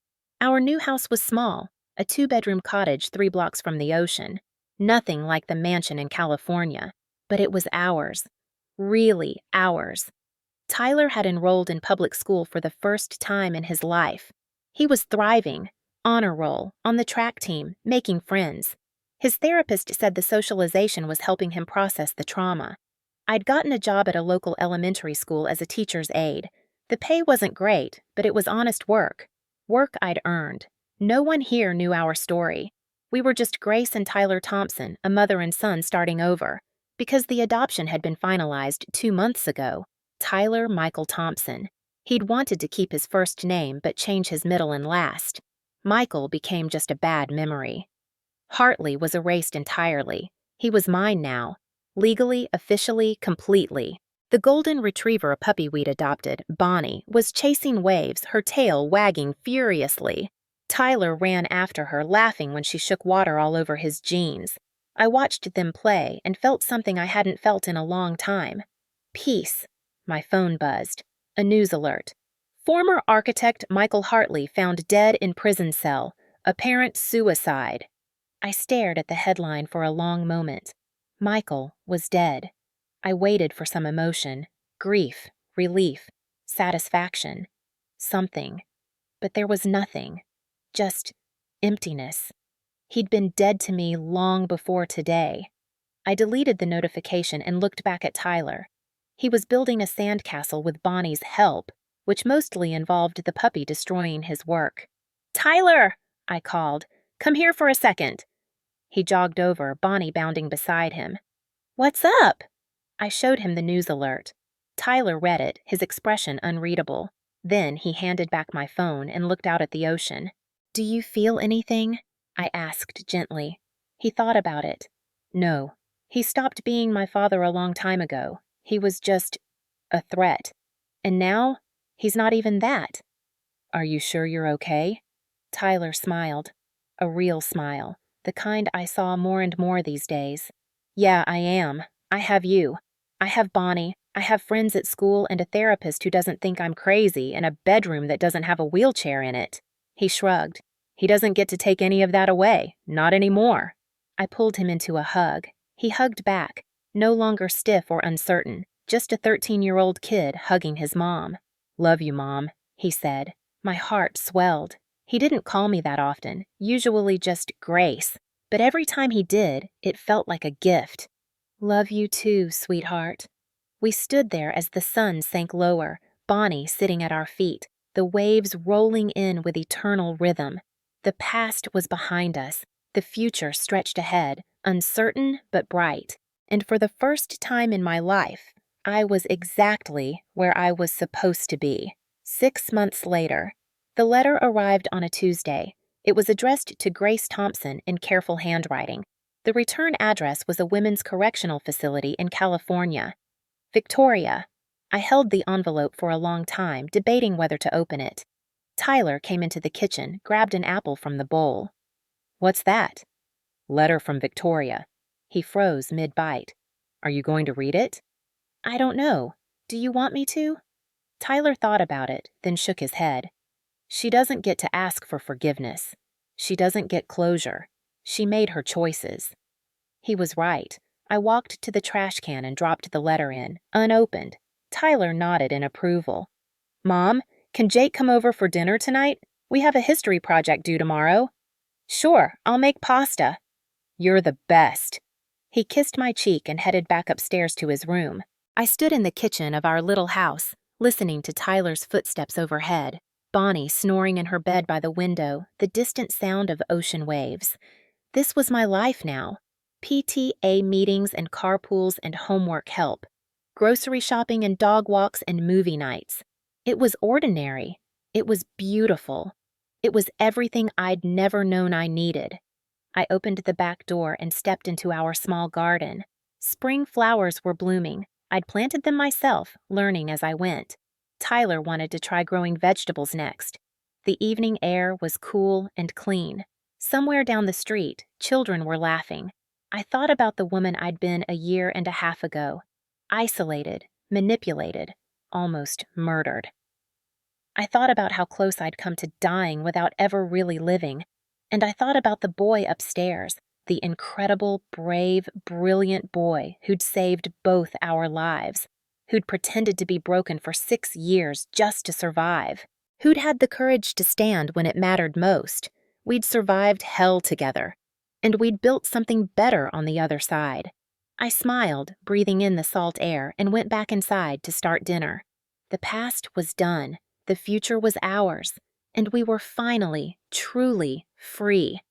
Our new house was small, a 2-bedroom cottage 3 blocks from the ocean. Nothing like the mansion in California, but it was ours. Really ours. Tyler had enrolled in public school for the first time in his life. He was thriving, honor roll, on the track team, making friends. His therapist said the socialization was helping him process the trauma. I'd gotten a job at a local elementary school as a teacher's aide. The pay wasn't great, but it was honest work. Work I'd earned. No one here knew our story. We were just Grace and Tyler Thompson, a mother and son starting over. Because the adoption had been finalized 2 months ago. Tyler Michael Thompson. He'd wanted to keep his first name but change his middle and last. Michael became just a bad memory. Hartley was erased entirely. He was mine now. Legally, officially, completely. The golden retriever puppy we'd adopted, Bonnie, was chasing waves, her tail wagging furiously. Tyler ran after her, laughing when she shook water all over his jeans. I watched them play and felt something I hadn't felt in a long time. Peace. My phone buzzed. A news alert. Former architect Michael Hartley found dead in prison cell. Apparent suicide. I stared at the headline for a long moment. Michael was dead. I waited for some emotion, grief, relief, satisfaction, something. But there was nothing. Just emptiness. He'd been dead to me long before today. I deleted the notification and looked back at Tyler. He was building a sandcastle with Bonnie's help, which mostly involved the puppy destroying his work. "Tyler!" I called. "Come here for a second." He jogged over, Bonnie bounding beside him. "What's up?" I showed him the news alert. Tyler read it, his expression unreadable. Then he handed back my phone and looked out at the ocean. "Do you feel anything?" I asked gently. He thought about it. No. He stopped being my father a long time ago. He was just a threat. And now, he's not even that. "Are you sure you're okay?" Tyler smiled. A real smile. The kind I saw more and more these days. "Yeah, I am. I have you. I have Bonnie. I have friends at school and a therapist who doesn't think I'm crazy and a bedroom that doesn't have a wheelchair in it." He shrugged. "He doesn't get to take any of that away. Not anymore." I pulled him into a hug. He hugged back. no longer stiff or uncertain, just a 13-year-old kid hugging his mom. "Love you, Mom," he said. My heart swelled. He didn't call me that often, usually just Grace, but every time he did, it felt like a gift. "Love you too, sweetheart." We stood there as the sun sank lower, Bonnie sitting at our feet, the waves rolling in with eternal rhythm. The past was behind us, the future stretched ahead, uncertain but bright. And for the first time in my life, I was exactly where I was supposed to be. 6 months later, the letter arrived on a Tuesday. It was addressed to Grace Thompson in careful handwriting. The return address was a women's correctional facility in California. Victoria. I held the envelope for a long time, debating whether to open it. Tyler came into the kitchen, grabbed an apple from the bowl. "What's that?" "Letter from Victoria." He froze mid-bite. "Are you going to read it?" "I don't know. Do you want me to?" Tyler thought about it, then shook his head. "She doesn't get to ask for forgiveness. She doesn't get closure. She made her choices." He was right. I walked to the trash can and dropped the letter in, unopened. Tyler nodded in approval. "Mom, can Jake come over for dinner tonight? We have a history project due tomorrow." "Sure, I'll make pasta." "You're the best." He kissed my cheek and headed back upstairs to his room. I stood in the kitchen of our little house, listening to Tyler's footsteps overhead, Bonnie snoring in her bed by the window, the distant sound of ocean waves. This was my life now. PTA meetings and carpools and homework help. Grocery shopping and dog walks and movie nights. It was ordinary. It was beautiful. It was everything I'd never known I needed. I opened the back door and stepped into our small garden. Spring flowers were blooming. I'd planted them myself, learning as I went. Tyler wanted to try growing vegetables next. The evening air was cool and clean. Somewhere down the street, children were laughing. I thought about the woman I'd been a year and a half ago. Isolated, manipulated, almost murdered. I thought about how close I'd come to dying without ever really living. And I thought about the boy upstairs, the incredible, brave, brilliant boy who'd saved both our lives, who'd pretended to be broken for 6 years just to survive, who'd had the courage to stand when it mattered most. We'd survived hell together, and we'd built something better on the other side. I smiled, breathing in the salt air, and went back inside to start dinner. The past was done, the future was ours, and we were finally, truly free.